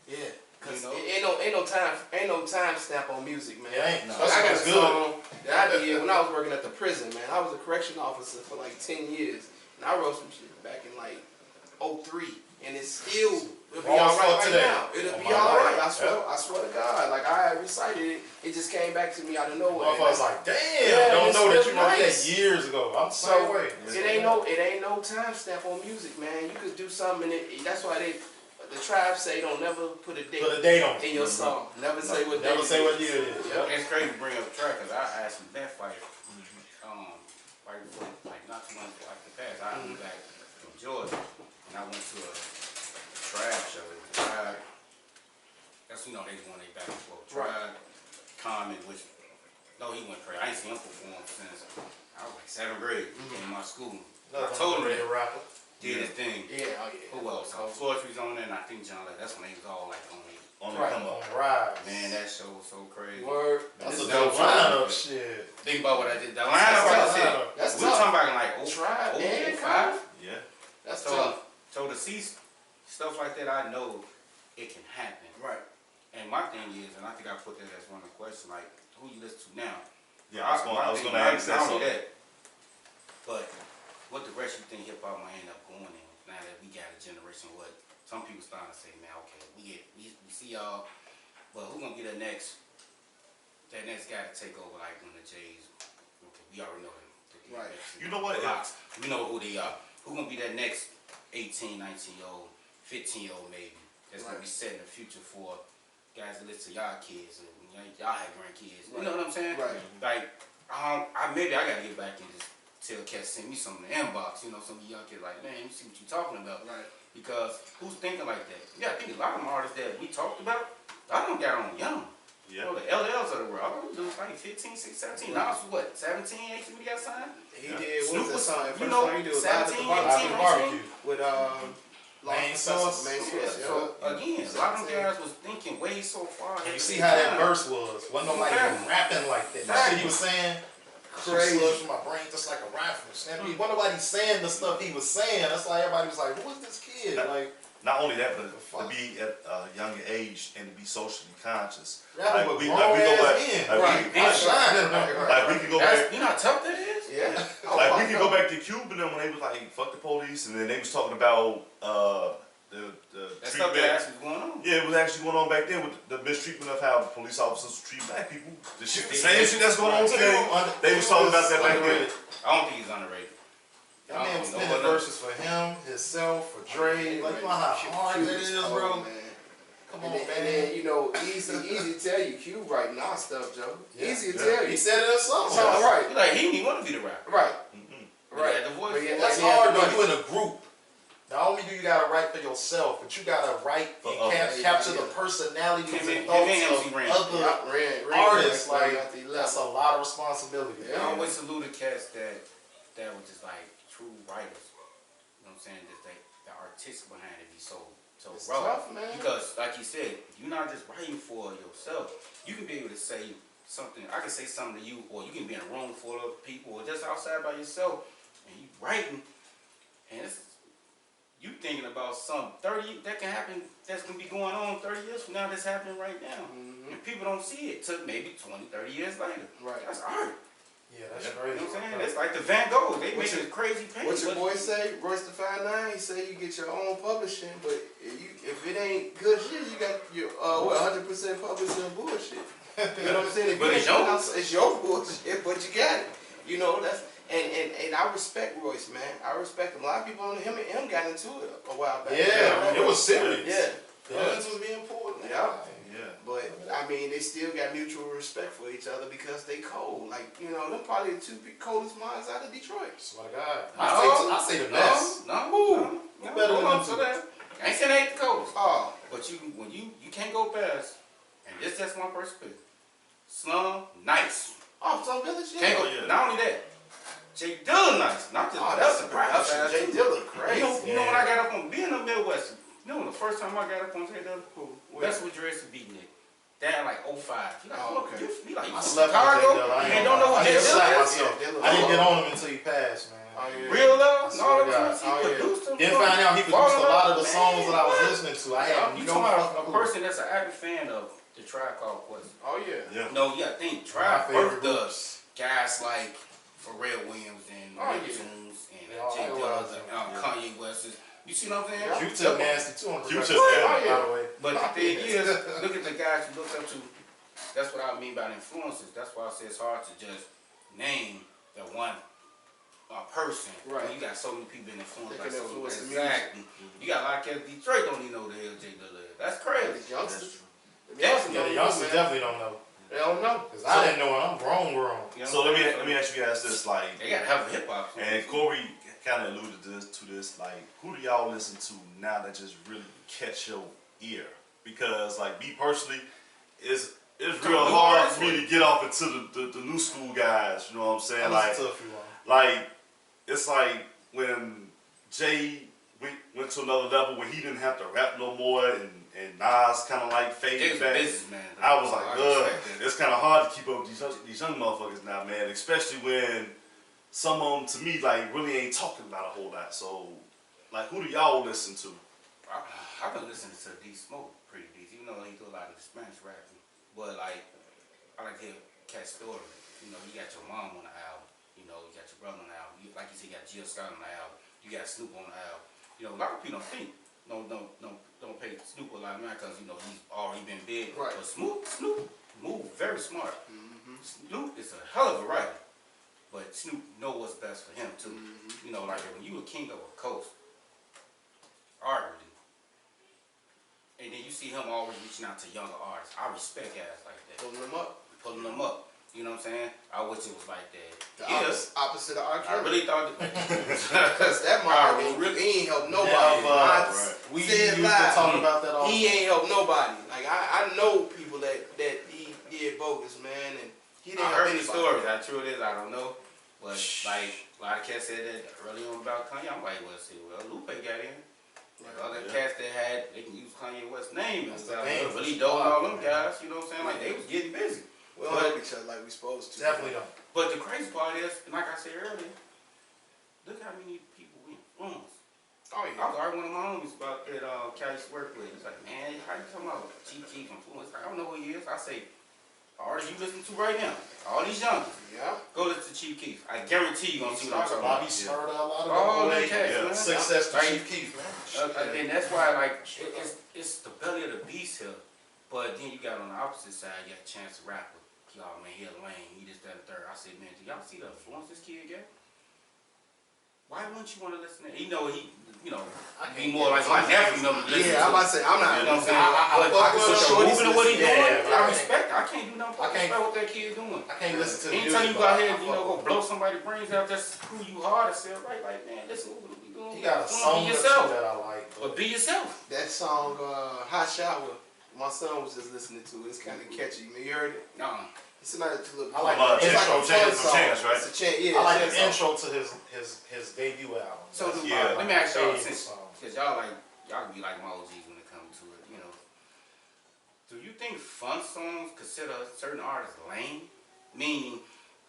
Yeah. Cause You know? ain't no time stamp on music, man. It ain't. No. That's I got a what's good. song that I did when I was working at the prison, man. I was a correction officer for like 10 years. And I wrote some shit back in like 03. And it's still, it'll be Raw all right as fuck today. now. It'll Oh be my all God. right. I swear to God. Like I recited it. It just came back to me out of nowhere. Motherfuckers like, damn, Yeah, don't it's know that still you wrote nice. that years ago. I'm the So same way. it ain't no time stamp on music, man. You could do something and that's why the tribe say don't never put a date Put a date on it. in your song. Never say what Never date say it what is. year it is. Yep. It's crazy to bring up the track because I asked him that fight. Like not too long like the past. I moved back from Georgia and I went to a Tribe show. Tribe, that's they won their back and forth. Tribe, Common, which he went crazy. I ain't seen him perform since I was like 7th grade in my school. I told him a that rapper. did his thing. Yeah, oh yeah. Who else? Fortress on there, and I think John. That's when they was all like on it. On the Right. come On up. the rise. Man, that show was so crazy. Word. That's This a is dope dope lineup shit. shit. Think about what I did. The lineup I tough. said. That's We were tough. talking about like Tribe and 05. Yeah. That's So, tough. so to see stuff like that, I know it can happen. Right. And my thing is, and I think I put that as one of the questions, like who you listen to now. Yeah, I was My gonna thing, ask not that. only So, that, but what direction you think hip hop might end up going in now that we got generation, what some people starting to say, man, okay, we see y'all, but who gonna be that next guy to take over, like when the Jays? Okay, we already know them. Right. You know what? Locks, we know who they are. Who gonna be that next 18, 19-year-old, 15-year-old maybe that's gonna be setting the future for guys that listen to y'all kids and y'all have grandkids. You know what I'm saying? Right. Like, maybe I gotta get back and just tell cats send me some in the inbox. You know, some of the young kids like, man, you see what you talking about? Right. Because who's thinking like that? Yeah, I think a lot of them artists that we talked about, I don't got on young. You Yeah. know, the LLs of the world. All them dudes like 15, 16, 17. Now it's what, 17, 18 when he got signed? He Yeah. did, Snoop what was that was, song? you First know, song he did was 17, Live at 18, the Barbecue. with Main Source. Main Yeah, Source, so yeah. again, a lot of them guys was thinking way so far. And ahead you of see their how that time. verse was. Wasn't nobody even rapping like that. The shit he was saying, Crazy. slush from my brain just like a rifle. Wasn't nobody saying the stuff he was saying. That's why everybody was like, who is this kid? Like, Not only that, but fuck? to be at a younger age and to be socially conscious. rapping with we grown go ass back. men. Like, I shine in them. Like we can go back. You know how tough that is? Yeah. Like we can go back to Cuba then when they was like fuck the police and then they was talking about the That stuff that treatment. actually going on. Yeah, it was actually going on back then with the mistreatment of how police officers treat black people. The same shit that's going on today. They was talking about that back then. I don't think he's underrated. That man was spinning verses for him, himself, for Dre. Like, you know how hard that is, bro? Come on, And man. then, you know, easy to tell you, Q writing our stuff, Joe. Yeah. Easy to Yeah. tell He you. said it himself. It's all right. He like, he didn't even want to be the rapper. Right. But Right. he had the voice. But yeah, That's like, he had hard the when money. you in a group. Not only do you gotta write for yourself, but you gotta write For and others. capture the personalities Him and and thoughts MC of Ren. other Yeah, Ren artists. Ren Like, after he that's left. a lot of responsibility. Yeah. I always salute the cats that were just like true writers. You know what I'm saying? Just the artistic behind it be so It's raw. tough, man. Because like you said, you're not just writing for yourself. You can be able to say something. I can say something to you, or you can be in a room full of people, or just outside by yourself, and you writing, and it's, you thinking about some 30 that can happen. That's gonna be going on 30 years from now. That's happening right now, and people don't see it till maybe 20, 30 years later. Right. That's art. Yeah, that's Yeah. You crazy. know what I'm saying? It's like the Van Gogh. They What's make a crazy painting. What your boy say, Royce the 5'9", he say you get your own publishing, but if it ain't good shit, you got your 100% publishing bullshit. You know what I'm saying? If But you it's ain't putting yours. out- it's your bullshit, but you got it. You know, that's and I respect Royce, man. I respect him. A lot of people on him and him got into it a while back. Yeah, it was serious. Yeah. Feelings was being pulled. Yeah. Yeah. But I mean, they still got mutual respect for each other because they cold. Like, you know, them probably the two coldest minds out of Detroit. Swear to God. No, I say the best. No. better than them two. I ain't saying they ain't the coldest. Oh, But when you can't go past, and that's my perspective. Slum, nice. Some Village, yeah. Can't go. yeah. Not only that, Jay Dilla nice. Not just Oh, that's the rap production. side, Jay too. Dilla, You crazy. know when I got up on being in the Midwest. You know the first time I got up on Jay Dilla? Where? That's what Dress beating it. Down like 05. You like, Oh, okay. You like, you I from slept with Jay Chicago? Dilla. I You ain't don't know who I Jay just slapped Dilla is? myself. Dilla. I didn't get on him until he passed, man. Oh, yeah. Real love? I And swear all to that God. stuff. He Oh, yeah. produced them. Then find out he produced a lot of the songs that I was listening to. I had You no talking about fucking a clue. person that's an avid fan of the Tribe Called Quest. Oh, yeah. Yeah. No, you gotta think My Tribe favorite birthed us guys like Pharrell Williams and Oh, Rick yeah. Tunes and Yeah, Jay all Dilla that and Kanye West. You see what I'm saying? Yeah. Q-Tip nasty too on the Q-Tip, record, yeah. by the way. But the thing is, look at the guys you looked up to. That's what I mean by the influences. That's why I say it's hard to just name that one person. Right. When you got so many people in influence. They can Like, influence the exactly. You got a lot of cats in Detroit don't even know who the hell Jay Dilla is. That's crazy. The youngsters. Yeah, Yeah, the youngsters definitely don't know. They don't know. Cause I didn't know it. I'm grown. You know So what let I'm saying? me ask you guys this, like, They got hell of hip hop. and Corey kind of alluded to this, like, who do y'all listen to now that just really catch your ear? Because, like, me personally, it's real hard for me to get off into the new school guys. You know what I'm saying? I Like, listened to a few of them. like it's like when Jay went to another level where he didn't have to rap no more, and Nas kind of like Jay's faded a back. businessman. I was like, ugh, respect that. it's kind of hard to keep up with these young motherfuckers now, man. Especially when some of them, to me, like really ain't talking about a whole lot. So, like, who do y'all listen to? I've been listening to D Smoke pretty decent, even though he do a lot of the Spanish rapping. But like, I like to hear Cat Story. You know, you got your mom on the album. You know, you got your brother on the album. Like you said, you got Jill Scott on the album. You got Snoop on the album. You know, a lot of people don't think don't pay Snoop a lot of mind because you know he's already been big. Right. But Snoop move very smart. Mm-hmm. Snoop is a hell of a writer, but Snoop know what's best for him too. Mm-hmm. You know, like when you a king of a coast, arguably, and then you see him always reaching out to younger artists. I respect guys like that. Pulling them up. You know what I'm saying? I wish it was like that. The opposite of R. I Kelly. really thought Because that motherfucker, he ain't helped nobody. We Said used to live. talk about that all the He time. ain't helped nobody. Like I know people that he did bogus, man, and he didn't I help heard the anybody. stories. How true it is, I don't know. But like a lot of cats said that early on about Kanye. I'm like, well, see, Lupe got in. Like other cats that had, they can use Kanye West's name and That's the stuff. thing. Really dope all them guys. You know what I'm saying? Like they was getting busy. We don't help each other like we supposed to. Definitely don't. But the crazy part is, like I said earlier, look how many people we influence. Oh I yeah. was arguing with one of my homies about that Cali work with. He's like, man, how you talking about Chief Keef influence? I don't know who he is. I say, artists you listen to right now, all these young, Yeah. go listen to Chief Keef. I guarantee you gonna see what I'm talking Bobby about. started a lot of All them them cats, man. success to Like, Chief Keef, man. and that's why, like, it's the belly of the beast here. But then you got on the opposite side, you got Chance the Rapper. Y'all, man, he a lame, he this, that, and third. I said, man, do y'all see the influence this kid get? Why wouldn't you want to listen to him? He know he, you know, be more like my nephew, you know, listen Yeah, I'm to. about to say I'm not. You know what I'm saying? I But fuck with shorty him. and what he Yeah, doing, I right. respect. I can't do nothing. I I can't- respect what that kid doing. I can't listen to the music. Anytime you go but ahead I and you know fuck go with blow somebody's brains out, just screw you hard and say, right, like man, listen, what we doing? him. He got a Be song or two yourself, that I like. but be yourself. That song, Hot Shower, my son was just listening to it. It's kind of catchy. You heard it? No, It's not a little. I like the it's like intro, a fun Chance, song. Chance, right? It's a chant. Yeah, I like Chance the song. intro to his debut album. So That's yeah, my let me ask y'all, favorite since song. y'all like y'all can be like my OGs when it comes to it, you know. Do you think fun songs consider certain artists lame? Meaning,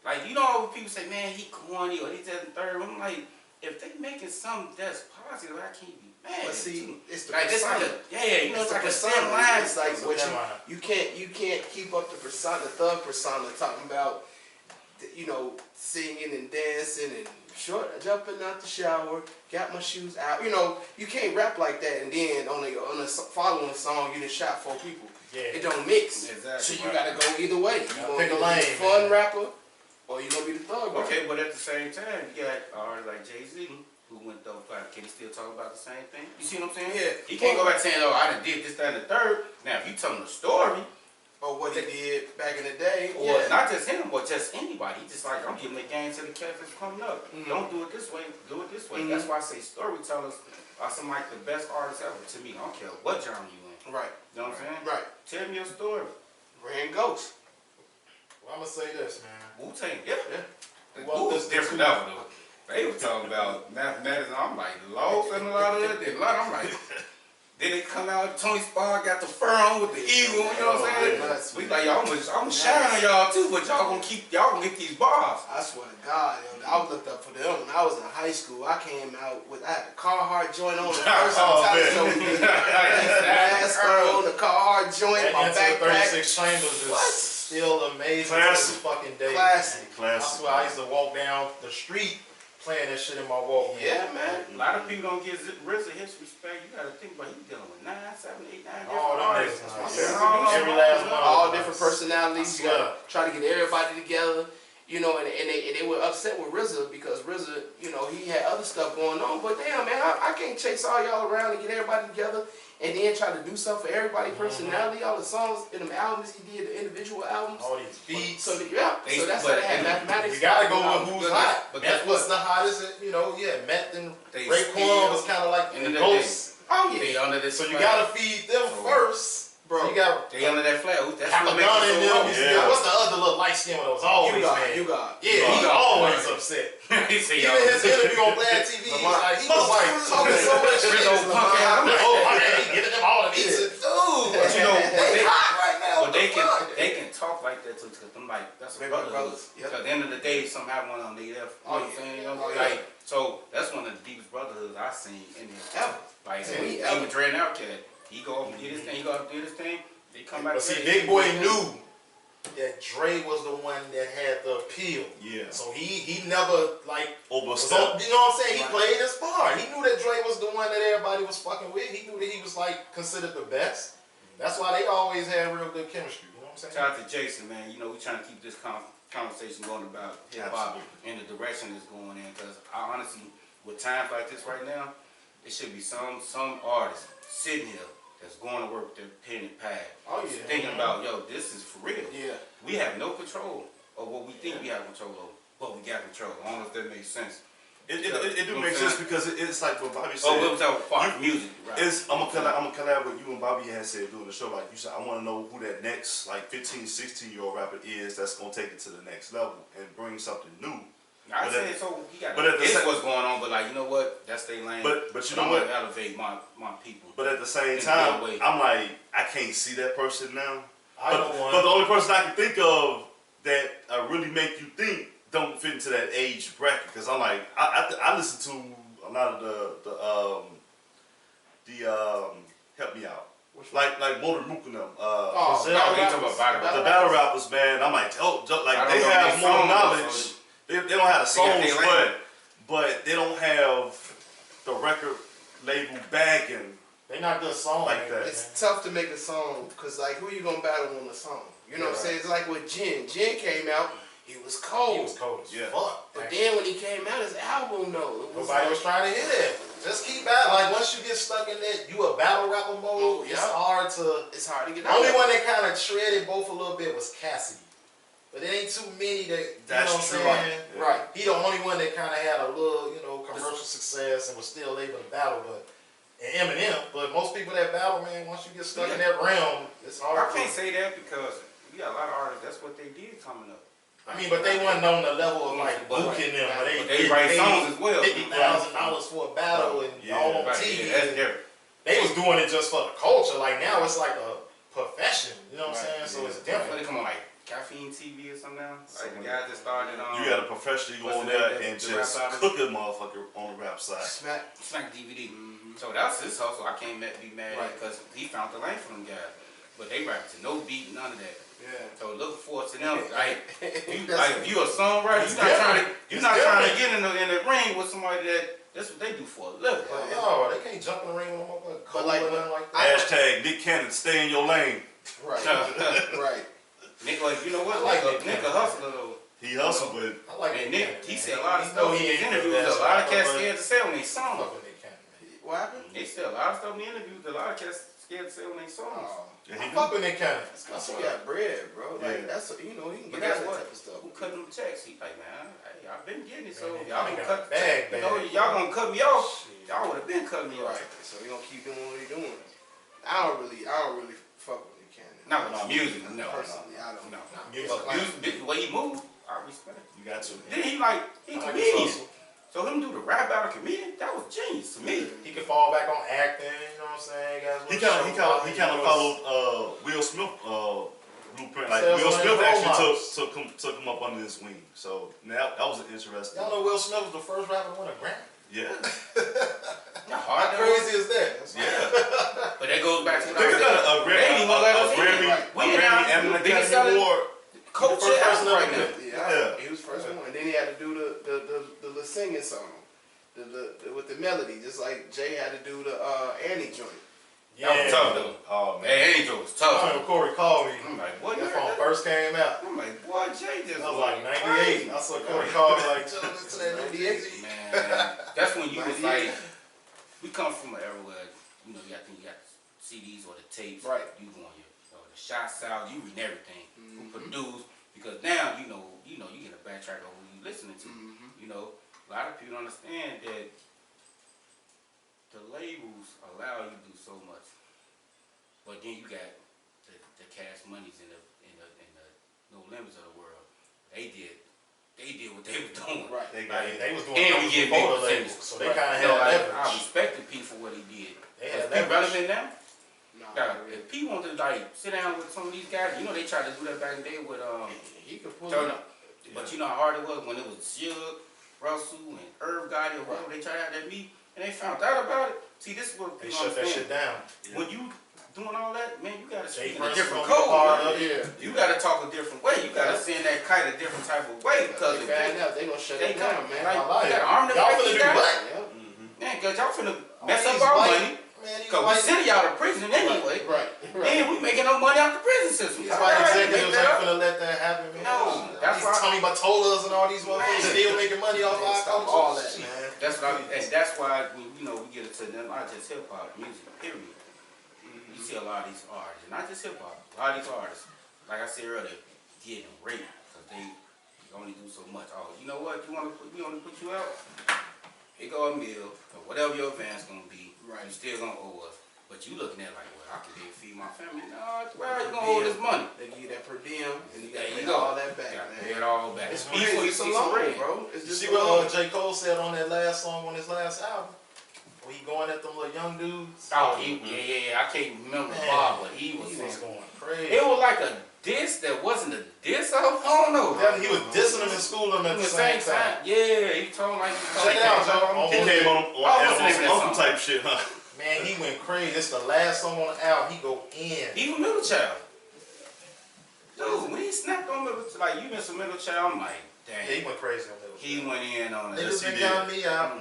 like you know, how people say, man, he corny or he doesn't third. I'm like, if they making something that's positive, I can't be mad. But see, it's the like this, like persona. you know, It's it's the like a persona. thin line. It's like It's a what thin line. you can't keep up the persona, the thug persona, talking about, you know, singing and dancing and jumping out the shower, got my shoes out. You know, you can't rap like that and then on a following song you just shot 4 people. Yeah. It don't mix. Exactly. So you gotta go either way. You Gotta gonna pick a be lane, the fun man. rapper or you gonna be the thug rapper. Okay, but at the same time, you got artists like Jay-Z who went those five. Can he still talk about the same thing? You see what I'm saying? Yeah. He can't go back saying, oh, I done did this, that, and the third. Now, if you tell him the story, Or what he did back in the day. or Yeah. not just him, but just anybody, he just like, I'm giving the game to the cats that's coming up. Mhm. Don't do it this way, do it this way. Mhm. That's why I say storytellers are some like the best artists ever to me. I don't care what genre you in. Right. You know what I'm saying? Right. Tell me your story. Ran Ghost. Well, I'm gonna say this, man. Wu-Tang, yeah. Well, Wu was this- different level though. They was talking about mathematics, and I'm like, lost and a lot of that. Then a lot, I'm like, then they come out, Tony Spar got the fur on with the eagle, you know what I'm saying? Nuts, We man. like, I'm sharing on y'all too, but y'all gonna get these bars. I swear to God, yo, I was looked up for them when I was in high school. I came out with, I had the Carhartt joint on the first Oh, time man. show me. Mask on, the Carhartt joint, That my Into the backpack. 36 Chambers is What? still amazing Classic. to this fucking day. Classic. Man. I Classic. swear, I used to walk down the street playing that shit in my Walkman. Yeah, man. A lot of people don't give RZA his respect. You gotta think about he dealing with 9, 7, 8, 9 different All them artists. niggas, That's man. what I'm saying. Every last one. All different personalities. I You gotta swear. try to get everybody together. You know, and they were upset with RZA because RZA, you know, he had other stuff going on. But damn, man, I can't chase all y'all around and get everybody together and then try to do something for everybody personality. All the songs in them albums he did, the individual albums. All these beats. So so that's why they had mathematics. You gotta go with who's hot. But Meth that's was the hottest, you know, yeah, Meth and They Raekwon was still- kind of like And the then ghosts. Oh yeah. They under this So you flag. gotta feed them So- first. Bro. You got They under that flag. That's what makes Capadonna it in so them. hard. Yeah. What's the other little light skin one that was always You got, mad? you got. Yeah, You he's got- always Right. upset. He said, Even y'all- his interview on Vlad TV, he was like talking so much shit. Rizzo punk ass. I'm like, Oh, my man, he giving them all the beats. Dude, But you know, they hot right now. but they What the fuck? can talk like that too, because I'm like, that's a Big brotherhood. brothers, yep. Because at the end of the day, some have one on their left. You know what I'm saying? You know, Oh, yeah. like, so that's one of the deepest brotherhoods I've seen in there. Ever. Like, To me, even ever. Dre and Outkast, he go up and do this thing, he go up and do this thing. They come back. But see, together. Big Boy knew that Dre was the one that had the appeal. Yeah. So he never like was Overstep. on, you know what I'm saying? He Right. played his part. He knew that Dre was the one that everybody was fucking with. He knew that he was like considered the best. That's why they always had real good chemistry. You know what I'm saying? Shout out to Jason, man. You know, we trying to keep this conversation going about hip hop Absolutely. and the direction it's going in. Because I honestly, with times like this right now, it should be some artist sitting here that's going to work their pen and pad, Oh yeah. thinking about, yo, this is for real. Yeah. We have no control of what we think we have control over, but we got control. I don't know if that makes sense. It do make sense because it's like what Bobby said. Oh, we was talking about music, right? I'm gonna collab with you and Bobby had said doing the show. Like you said, I want to know who that next like 15, 16-year-old rapper is that's gonna take it to the next level and bring something new. I but said at- so. He got but at the this same- what's going on, but like you know what? That's their lane. But you know I'm what? gonna elevate my people. But at the same In time, a way. I'm like I can't see that person now. I know one. But the only person I can think of that really make you think don't fit into that age bracket because I'm like I listen to a lot of the help me out like Motor Mook and them Oh, Zell battle you talking rappers. about battle the battle rappers, man. I'm like like I they don't know have their more songs, knowledge. so- They don't have the They got songs, their lane. but they don't have the record label backing They not good song like that. It's tough to make a song because like who you gonna battle on a song? You know what I'm saying? It's like with Jin. Jin came out, he was cold. He was cold as Yeah. fuck. But then when he came out, his album though, it was Nobody like, was trying to hear that. Just keep battling. Like once you get stuck in that, you a battle rapper mode. It's Yeah. hard to. it's hard to get The out. only one that kind of treaded both a little bit was Cassidy. But it ain't too many that, you That's know what true. I'm saying? Yeah. Right. He the only one that kind of had a little, commercial success and was still able to battle. But and Eminem, but most people that battle, man, once you get stuck in that realm, it's hard. I can't say that because we got a lot of artists. That's what they did coming up. I mean, but they wasn't on the level of like But- booking them. But they write songs as well. $50,000 for a battle and Yeah. all on Right, TV. yeah, that's different. They was doing it just for the culture. Like now, it's like a profession. You know what I'm saying? Right, So yeah. it's But different. they come on like Caffeine TV or something now. Like the guys that started on. You got a professional go what's on the there name, and the just rap artist? cook a motherfucker on the rap side. Smack. Smack DVD. So that's his hustle. I can't be mad at Right. because he found the lane for them guys. But they rap to no beat, none of that. Yeah. So look forward to them. Like, if That's- you a songwriter, It's you're not trying to different. you're It's not trying to different. get in the ring with somebody that's what they do for a living. No, they can't jump in the ring with a motherfucker. But like- or nothing like that. Hashtag Nick Cannon, stay in your lane. Right. Right. Nick, like, you know what? I like Nick, Nick Nick a hustler though. He hustled, but I like And Nick Nick, Cannon, he man. said a lot of He stuff know in he his ain't the interviews. best A lot of rapper, cats but scared to say on their I songs. fuck with Nick Cannon, man. What happened? They said a lot of stuff in the interviews. A lot of cats scared to say on their songs. Oh, yeah, I he fuck with Nick Cannon. that's he got bread, bro. Like Yeah. that's he can But get out guess that what? type of stuff. Who cut them checks? He like, man, hey, I've been getting it, so Man, y'all he gonna got cut a bag, you know, bag. y'all gonna cut me off. Shit. Y'all would have been cutting me off. Right. So he gonna keep doing what he doing. I don't really fuck with Nick Cannon. Not with music, no. Personally, I don't. No. Music. But music, the way he moved, I respect it. You got to. Then he I he like his comedian. hustle. So him do the rap battle comedian, that was genius to me. He could fall back on acting, you know what I'm saying? Guys, He kind of followed Will Smith blueprint. Like Sales Will on Smith his actually role took him up under his wing. So that was an interesting. Y'all know Will Smith was the first rapper to win a Grammy. Yeah, Not How hard though. crazy is that? yeah. But that goes back to what Think I about said. a Baby, what let us Grammy, in. a We Grammy now and an biggest Academy selling Award. Culture The first person right ever now. did it. Yeah. He was the first one, and then he had to do the singing song, the with the melody, just like Jay had to do the Annie joint. That was tough though. Oh man. Hey, Angel was I tough. remember Corey called me. I'm like, what? That you phone heard that? first came out. I'm like, boy, Jay just I was went like crazy. 98. I saw Corey call me like, "Yo, listen to that 98. Man, that's when you was 98. like, we come from an era where, you know, you got CDs or the tapes. Right. You go on the shots out, you read everything. Who produced, because now, you know, you get a backtrack of who you listening to. You know, a lot of people don't understand that the labels allow you to do so much. But then you got the Cash Monies and the No Limits of the world. They did what they were doing. Right. They was doing And we numbers get before the big labels, percentages. so they kind of No, had I leverage. respected P for what he did. They had Is P leverage. relevant now? Nah, Now, if P wanted to like sit down with some of these guys, you know they tried to do that back in the day with he could pull Turner. it. But you know how hard it was when it was Suge, Russell, and Irv Gotti or whatever. They tried to have that meet, and they found out about it. See, this is what They people shut that shit understand. down. When you doing all that, man, you gotta Jay speak in a Prince different gonna be part code. of it. Yeah. You gotta talk a different way. You gotta send that kite a different type of way because They if find they, out, they gonna shut they it down, come, man. like, I like you it. gotta arm them Y'all like finna you do got. what? Yep. Man, cause y'all finna All mess these up our white- money. Man, these Cause we white- sending y'all to prison anyway. Right. And we making no money out the prison system. These Y'all white gotta make executives that ain't up. finna let that happen, man. No, that's these why- Tommy Mottolas and all these motherfuckers still making money off Man, our stop culture. all that, Shit. man. That's what and that's why we, we get into not just hip hop music, period. You see a lot of these artists, not just hip hop, a lot of these artists, like I said earlier, getting raped because they only do so much. Oh, you know what? We only put you out. Here go a meal or whatever your advance gonna be. Right. You still gonna owe us, but you looking at it like, well, I can be feed my family. No, where are you gonna owe this money? They give you that per diem, and you gotta There you pay go. all that back, You gotta man. pay it all back. It's Before crazy. you It's see a some loan, bread. bro. It's You just see a what loan. J. Cole said on that last song on his last album? Where he going at them little young dudes? Oh, yeah. I can't remember Man, Bob, but he was going crazy. It was like a diss that wasn't a diss. I don't know. He was dissing them and schooling them at the same time. Yeah, he told like Check it out, Joe. He came on what's the name of that Uncle song? type shit, huh? Man, he went crazy. It's the last song on the album. He go in. Even Middle Child. Dude, when he snapped on Middle Child, like you been some Middle Child, I'm like, Yeah, he damn. went crazy on that. He went in on it. Niggas he been did. counting me out.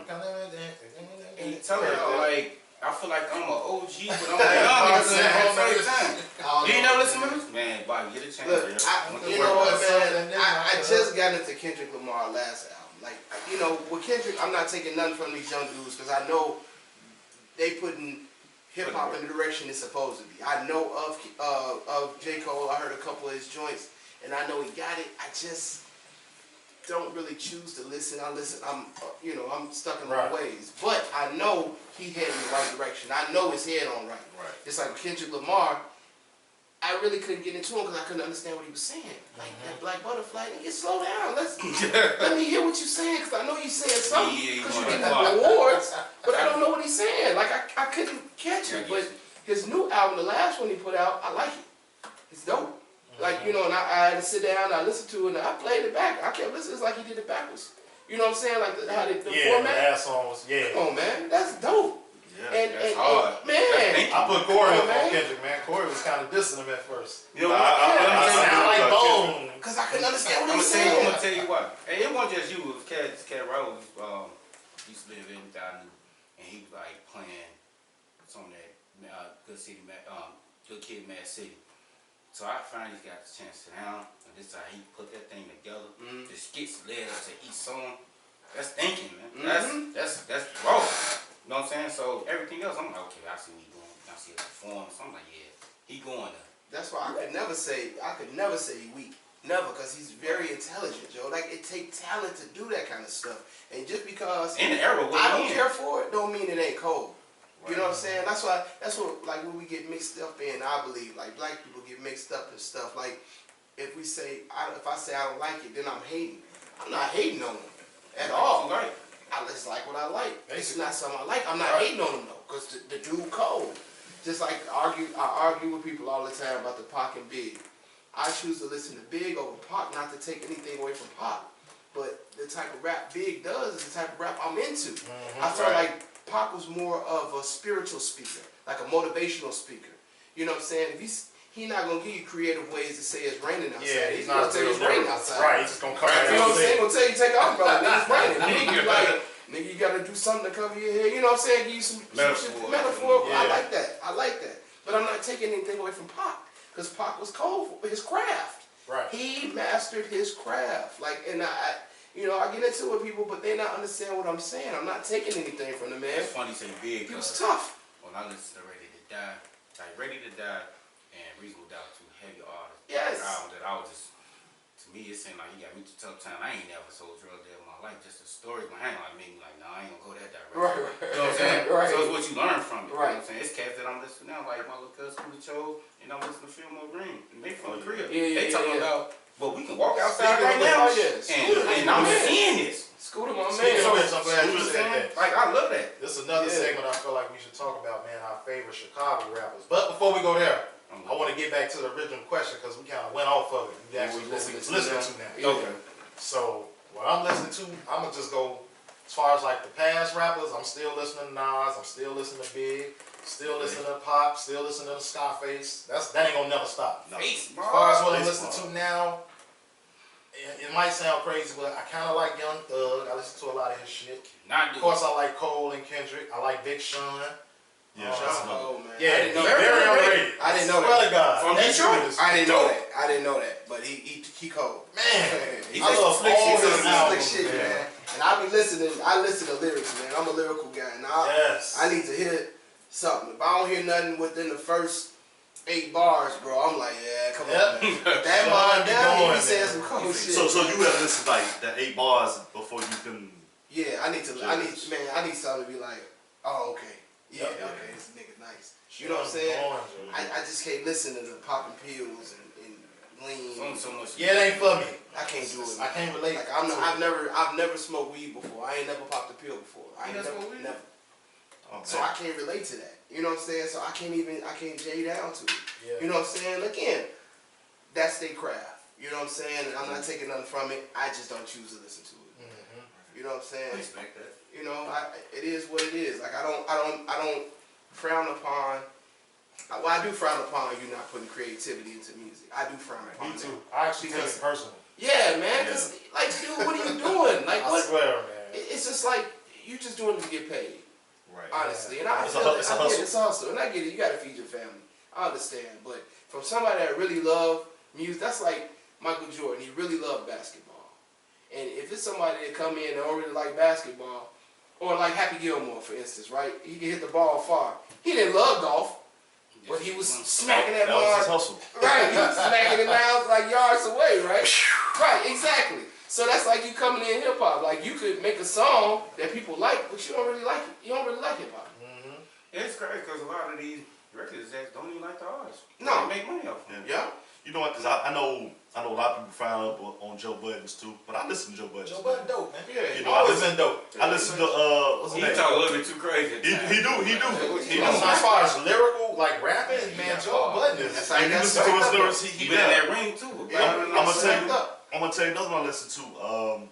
And he told her like, I feel like I'm an OG, but I'm a Yeah, young Bob nigga said, at the "Oh, same time. I You don't ain't never listen to this? Man, Bobby, get a chance. Look, man. you know what, something, man? I just got into Kendrick Lamar last album. Like, you know, with Kendrick, I'm not taking nothing from these young dudes because I know they putting hip hop in the direction it's supposed to be. I know of J. Cole. I heard a couple of his joints, and I know he got it. I just don't really choose to listen. I'm stuck in my Right. ways. But I know he heading in the right direction. I know his head on right. Right. It's like Kendrick Lamar. I really couldn't get into him because I couldn't understand what he was saying. Like that Black Butterfly, nigga, slow down. Let me hear what you're saying because I know you're saying something Yeah, because you you're wanna getting talk. awards, but I don't know what he's saying. Like I couldn't catch it. But his new album, the last one he put out, I like it. It's dope. Like, you know, and I had to sit down and I listened to it and I played it back. I kept listening. It's like he did it backwards. You know what I'm saying? Like how the Yeah, the format. last song was, yeah. Come on, man. That's dope. Yeah. And That's hard. man. I put Corey up man. on Kendrick, man. Corey was kind of dissing him at first. You know Nah, what? I Sound like Kendrick. bone. Because I couldn't understand what I'm he was gonna saying. tell you what. And it wasn't just you. It was Cat Rose. Used to live in Down, and he was like playing some of that Good Kid, Mad City. So I finally got the chance to sit down, and this time he put that thing together. The skits led up to each song. That's thinking, man. That's raw. You know what I'm saying? So everything else, I'm like, okay, I see what he doing. I see it perform. So I'm like, yeah, he going there. That's why I could never say he weak. Never, because he's very intelligent, Joe. Like, it takes talent to do that kind of stuff. And just because In the era, what I don't he in. care for it, don't mean it ain't cold. You know what I'm saying? That's what, like, when we get mixed up in, I believe, like, black people get mixed up in stuff. Like, if we say, if I say I don't like it, then I'm hating. I'm not hating on him at all. Right. I just like what I like. It's Basically. not something I like. I'm not hating on him though, because the dude cold. Just like I argue with people all the time about the Pac and Big. I choose to listen to Big over Pac, not to take anything away from Pac. But the type of rap Big does is the type of rap I'm into. I felt like Pac was more of a spiritual speaker, like a motivational speaker. You know what I'm saying? If he's not gonna give you creative ways to say it's raining outside. Yeah, he's not gonna tell you it's raining outside. Right, he's just gonna come You know what I'm saying? out. Gonna tell you take off, brother. Nigga, it's raining. Nigga, you like, nigga, you gotta do something to cover your head. You know what I'm saying? Give you some metaphor. Yeah. I like that. I like that. But I'm not taking anything away from Pac, because Pac was cold for his craft. Right. He mastered his craft. Like, and I get into it with people, but they not understand what I'm saying. I'm not taking anything from the man. It's funny you say Big. He was tough. When I listen to Ready to Die, like Ready to Die and Reasonable Doubt, two heavy artists. Yes. That I was just, to me, it seemed like he got me to tough time. I ain't never sold drugs there in my life. Just the stories behind like me, like, no, I ain't gonna go that direction. Right. You know what I'm saying? Right. So it's what you learn from it. You know Right. what I'm saying? It's cats that I'm listening now, like my little cousin Coolie Cho, and I'm listening to Fillmore Green. And they from the crib. They talking about, but we can walk outside Speaking right of- now, oh, yeah. and I'm seeing this. Scooter, my Speaking man. of which, I'm glad you You know what I'm said saying? that. Like, I love that. This is another Yeah. segment I feel like we should talk about, man, our favorite Chicago rappers. But before we go there, I want to get back to the original question because we kind of went off of it. You actually what we was listening to now. Okay. So what I'm listening to, I'm gonna just go as far as like the past rappers. I'm still listening to Nas. I'm still listening to Big. Still listen to Pop. Still listen to Scarface. That ain't gonna never stop. Face, As far as what I'm Face listening Mob. to now, it might sound crazy, but I kind of like Young Thug. I listen to a lot of his shit. Not Of do course, I like Cole and Kendrick. I like Big Sean. Yeah, Sean that's another. Cole, man. Yeah, I didn't know he's very underrated. I didn't know Swear that. to God. From That Detroit? dude is I didn't know dope. that. I didn't know that. But he cold. Man, He I love slick all shit, his Slick albums, shit, man. man. And I be listening. I listen to lyrics, man. I'm a lyrical guy, and Yes. I need to hear something. If I don't hear nothing within the first 8 bars, bro, I'm like, yeah, come Yep. on, man. That Sean bar be down, going, he saying man. some cool shit. So you have to listen like that 8 bars before you can. Yeah, I need something to be like, oh, okay. Yeah, Yep. okay, this nigga nice. You know what I'm saying? I just can't listen to the popping pills and lean. so much. Yeah, it ain't for me. I can't do it. I can't relate. Like to it. I've never smoked weed before. I ain't never popped a pill before. I ain't You never never, smoked weed? never. Oh, So I can't relate to that. You know what I'm saying? So I can't J down to it. Yeah. You know what I'm saying? Again, that's their craft. You know what I'm saying? And I'm not taking nothing from it. I just don't choose to listen to it. Mhm. You know what I'm saying? I respect that. You know, it is what it is. Like I don't frown upon. Well, I do frown upon you not putting creativity into music. I do frown upon Me that. too. I actually take Because- it personal. Yeah, man. Cause like, dude, what are you doing? Like, I what? swear, man. It's just like you just doing it to get paid. Right. Honestly, and I It's a feel hu- it. it's a I get hustle. it's hustle, and I get it. You gotta feed your family. I understand, but from somebody that really love music, that's like Michael Jordan. He really loved basketball, and if it's somebody that come in and don't really like basketball, or like Happy Gilmore, for instance, right? He can hit the ball far. He didn't love golf, but he was smacking that That was his ball. hustle. Right, he was smacking it down like yards away, right? Right, exactly. So that's like you coming in hip hop. Like you could make a song that people like, but you don't really like it. You don't really like hip hop. Mhm. It's crazy because a lot of these record execs don't even like the artists. No. They make money off them. Yeah. You know what? Cause I know a lot of people frown up on Joe Buttons too, but I listen to Joe Buttons. Joe Budden dope, man. Yeah. You know, Always been dope. I listen to what's his He name? talk a little bit too crazy. at He times. do. As far as lyrical, like rapping, man, Yeah. Joe Budden is. That's And you listen to his lyrics, He he been in there. that ring too. Bro. Yeah. I'm gonna tell you another one I listen to.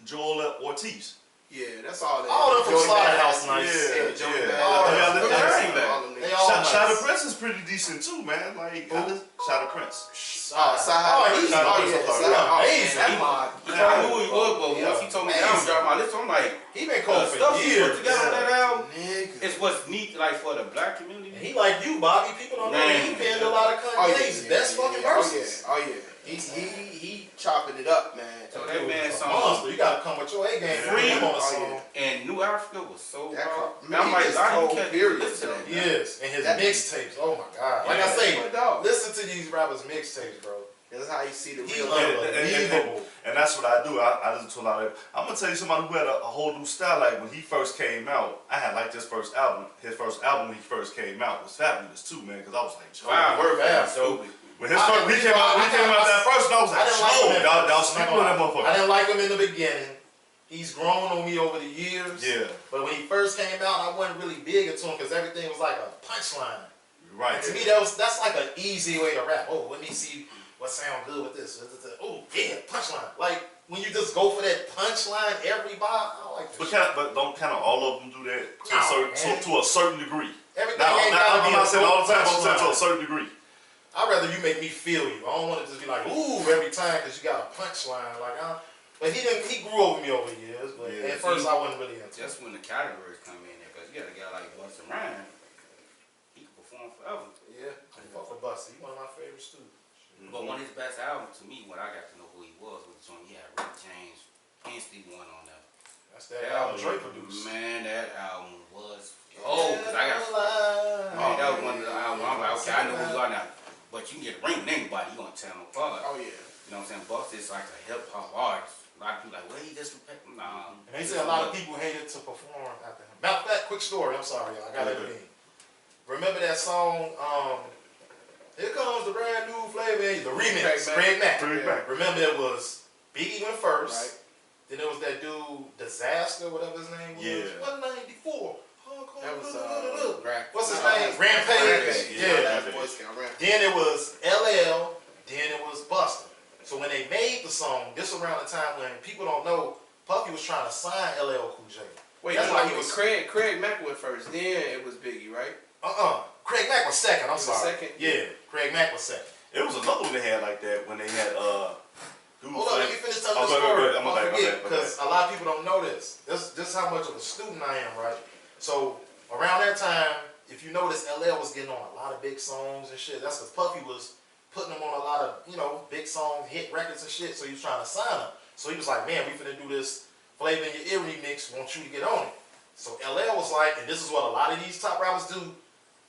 Joel Ortiz. Yeah, that's all. All them from Joey Slaughterhouse Badass. nice. Yeah, Yeah, Joey yeah. Badass. Oh, yeah, All listen- them They niggas. all Shadow nice. Prince is pretty decent too, man. Like Shadow Prince. Oh, Oh, he's Shadow Prince. amazing. That's my. I knew he would, but once he told me that I was dropping my list, I'm like, He been the cold stuff for he put years. together on that album Nigga. is what's neat, like for the black community. And he like you, Bobby. People don't know Man. he penned a lot of Kanye's best fucking verses. Oh yeah. He chopping it up, man. So that man He's a song monster. You gotta come with your A game. Free. Him on a Oh, song. and New Africa was so That raw. co- Man, I'm like, It's I cold, didn't catch period, listen to that. He is. And his That- mixtapes. Oh my god. Like I Yeah. say, My dog. listen to these rappers' mixtapes, bro. That's how you see the He real. unbelievable. And that's what I do. I listen to a lot of. I'm gonna tell you somebody who had a whole new style. Like when he first came out, I had like this first album. His first album when he first came out was fabulous too, man. Because I was like, Joe. Wow, Word man, fast. so When he came out that first, and I was I like, didn't like him. Joe, at y'all first. speaking on that I motherfucker. didn't like him in the beginning. He's grown on me over the years. Yeah, But when he first came out, I wasn't really big into him because everything was like a punchline. right. And to me, that's like an easy way to rap. Oh, let me see what sound good with this. Oh, yeah, punchline. Like when you just go for that punchline every bar, I don't like But this. but don't kind of all of them do that to, No, a, certain, man. to a certain degree. Everything Now, ain't now gotta I'm be not a saying all the time. I'm saying to a punchline. certain degree. I'd rather you make me feel you. I don't want it to just be like ooh every time because you got a punchline. Like, but he grew over me over the years. But Yeah, at first, I wasn't really into it. just when the categories come in there, because you got a guy like Busta Rhymes, he can perform forever. Yeah, fuck with Busta. He's one of my favorites too. But one of his best albums to me, when I got to know who he was the joint he had Rick James and Stevie Wonder on there. That's that album Drake produced. Man, that album was because I got man, that was one of the albums. I'm like, okay, I know who you are now. But you can get a ring with anybody, you gonna tell them apart. Oh yeah. You know what I'm saying? Busta is like a hip hop artist. A lot of people like, well, he just nah. And they say a lot of people hated to perform after him. Matter of fact, quick story. I'm sorry, y'all. I got it in. Remember that song? Here comes the brand new flavor. The remix. Craig Mack. Craig Mack. Remember it was Biggie went first. Right. Then it was that dude Disaster, whatever his name was. Yeah. 194. That was What's his name? Rampage. Yeah. That's Boy Scout Rampage. Then it was LL. Then it was Busta. So when they made the song, this around the time when people don't know Puffy was trying to sign LL Cool J. Wait, That's why he was. Craig Mack went first. Then it was Biggie, right? Craig Mack was second. I'm He was sorry. second? Yeah, Craig Mack was second. It was another one they had like that when they had Hold on, let me finish telling Oh, the go story. ahead, go ahead. Don't forget, because a lot of people don't know this. This is how much of a student I am, right? So around that time, if you notice, LL was getting on a lot of big songs and shit. That's because Puffy was putting them on a lot of, big songs, hit records and shit. So he was trying to sign them. So he was like, man, we finna do this Flavor in Your Ear remix. Want you to get on it. So LL was like, and this is what a lot of these top rappers do.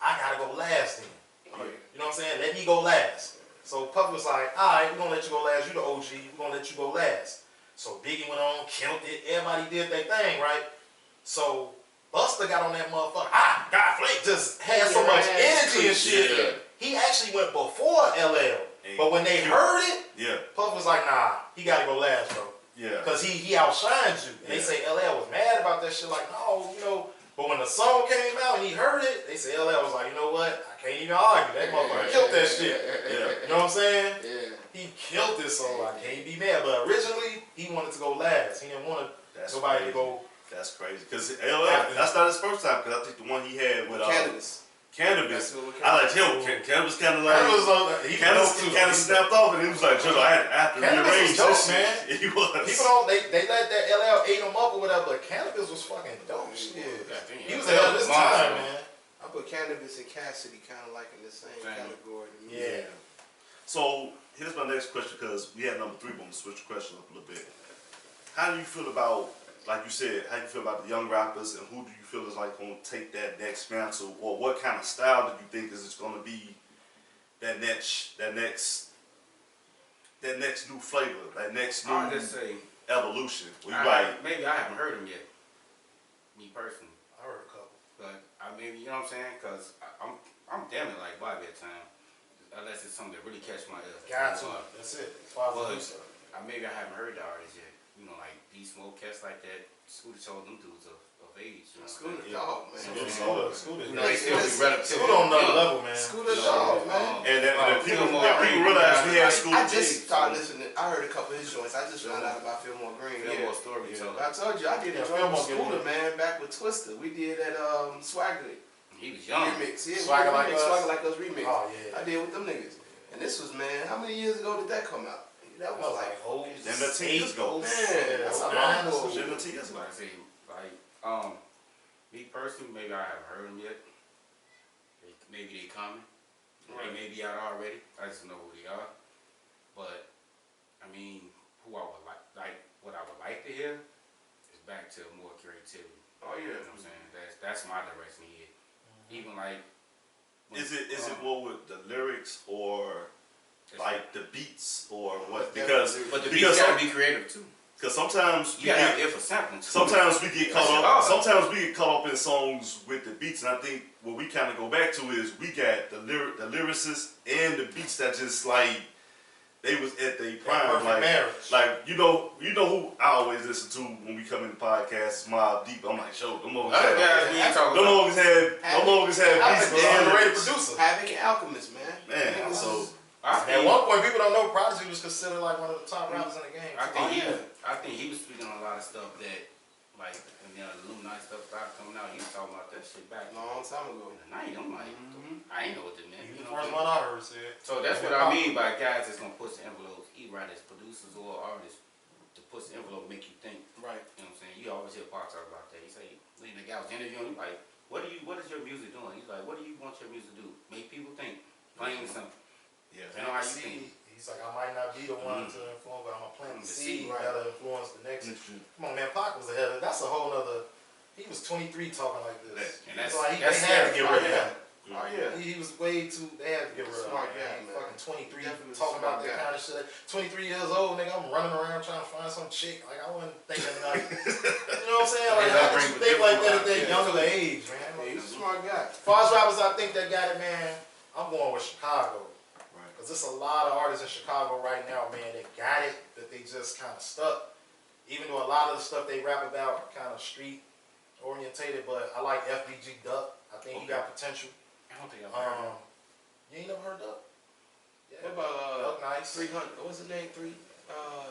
I gotta go last then. You know what I'm saying? Let me go last. So Puffy was like, all right, we're going to let you go last. You the OG. We're going to let you go last. So Biggie went on, killed it. Everybody did their thing, right? So Busta got on that motherfucker. God, Flake just had so much energy and shit. Yeah. He actually went before LL. But when they heard it, Puffy was like, nah, he got to go last, bro. Yeah. Because he outshined you. And they say LL was mad about that shit. Like, no, But when the song came out and he heard it, they say LL was like, you know what? I can't even argue. That motherfucker killed that shit. You know what I'm saying? Yeah. He killed this song. I can't be mad. But originally, he wanted to go last. He didn't want nobody to go. That's crazy. Because LL, that's not his first time. Because I think the one he had with Cannabis. I like him. Cannabis kind of like Cannabis kind of snapped off, and he was like, I have to rearrange this shit. Man. He was. People don't. They let that LL ate him up or whatever. But Cannabis was fucking dope shit. He was ahead of his time, man. I put Cannabis and Cassidy kind of like in the same category. Yeah. So here's my next question, because we had number 3, but I'm gonna switch the question up a little bit. How do you feel about, like you said, how do you feel about the young rappers, and who do you feel is like gonna take that next mantle, or what kind of style do you think is it's gonna be that next new flavor, that next new I'll just say, evolution? Well, you right. maybe I haven't heard him yet, me personally. I heard a couple. But I mean, you know what I'm saying? Because I'm damn it like Bobby at times, unless it's something that really catch my ear. Got to. That's it. Maybe I haven't heard the artist yet. You know, like D Smoke, cats like that. Scooter told them dudes of age. You know, Scooter dog, man. Scooter. You know, they still be relative. Scooter on another level, man. Scooter dog, man. And people realize we had Scooter. I just started listening. I heard a couple of his joints. I just found out about Fillmore Green. Fillmore storyteller. I told you, I did a joint with Scooter, man, back with Twister. We did that Swagger He was young. remix. Yeah, Swagger Like Us? Swagger Like Us remix. Oh, yeah. I did with them niggas. And this was, man, how many years ago did that come out? That was like, Then the 10 years ago. man, that's a man, long ago. Then the 10 years ago. Like I say, me personally, maybe I haven't heard them yet. Maybe they coming. They may be out already. I just don't know who they are. But I mean, who I would what I would like to hear is back to more creativity. Oh yeah. You know what I'm saying? That's my direction here. Even like. Is it more with the lyrics or like the beats or what? But the beats gotta be creative too. Because sometimes you gotta have ear for sampling too. Sometimes we get caught up. Sometimes we get caught up in songs with the beats, and I think what we kind of go back to is we got the lyricists and the beats that just like they was at their prime. Like you know who I always listen to when we come in the podcast, Mobb Deep. I'm like, show them always had beats. Underrated producer. Havoc and Alchemist, man. Man, so. At one point, people don't know Prodigy was considered like one of the top rappers in the game. I think he was speaking on a lot of stuff that, like, when the Illuminati stuff started coming out, he was talking about that shit back a long time ago. in the night. I'm like, I ain't know what that meant. The first one I heard said. So that's what I mean by guys that's gonna push the envelopes, either as producers or artists, to push the envelope, make you think. Right. You know what I'm saying? You always hear Pac talk about that. He say, when the guy was interviewing him, like, what is your music doing? He's like, what do you want your music to do? Make people think. Plain and simple. Yeah, you know how you think. He's like, I might not be the one to influence, but I'm gonna plant the seed that'll influence the next. Come on, man, Pac was ahead of it. That's a whole nother. He was 23 talking like this. And that's they had to get rid of him. Oh yeah. He was way too. They had to get rid of him. Smart guy, man. Fucking 23 talking about that kind of shit. 23 years old, nigga. I'm running around trying to find some chick. Like I wasn't thinking like, you know what I'm saying? Like how could you think like that at that younger age, man? Yeah, he's a smart guy. As far as rappers, I think that got it, man. I'm going with Chicago. Because there's a lot of artists in Chicago right now, man, that got it, that they just kind of stuck. Even though a lot of the stuff they rap about kind of street orientated, but I like FBG Duck. I think he got potential. I don't think I've heard him. You ain't never heard Duck? Yeah. What about Duck Nice? 300? What's the name?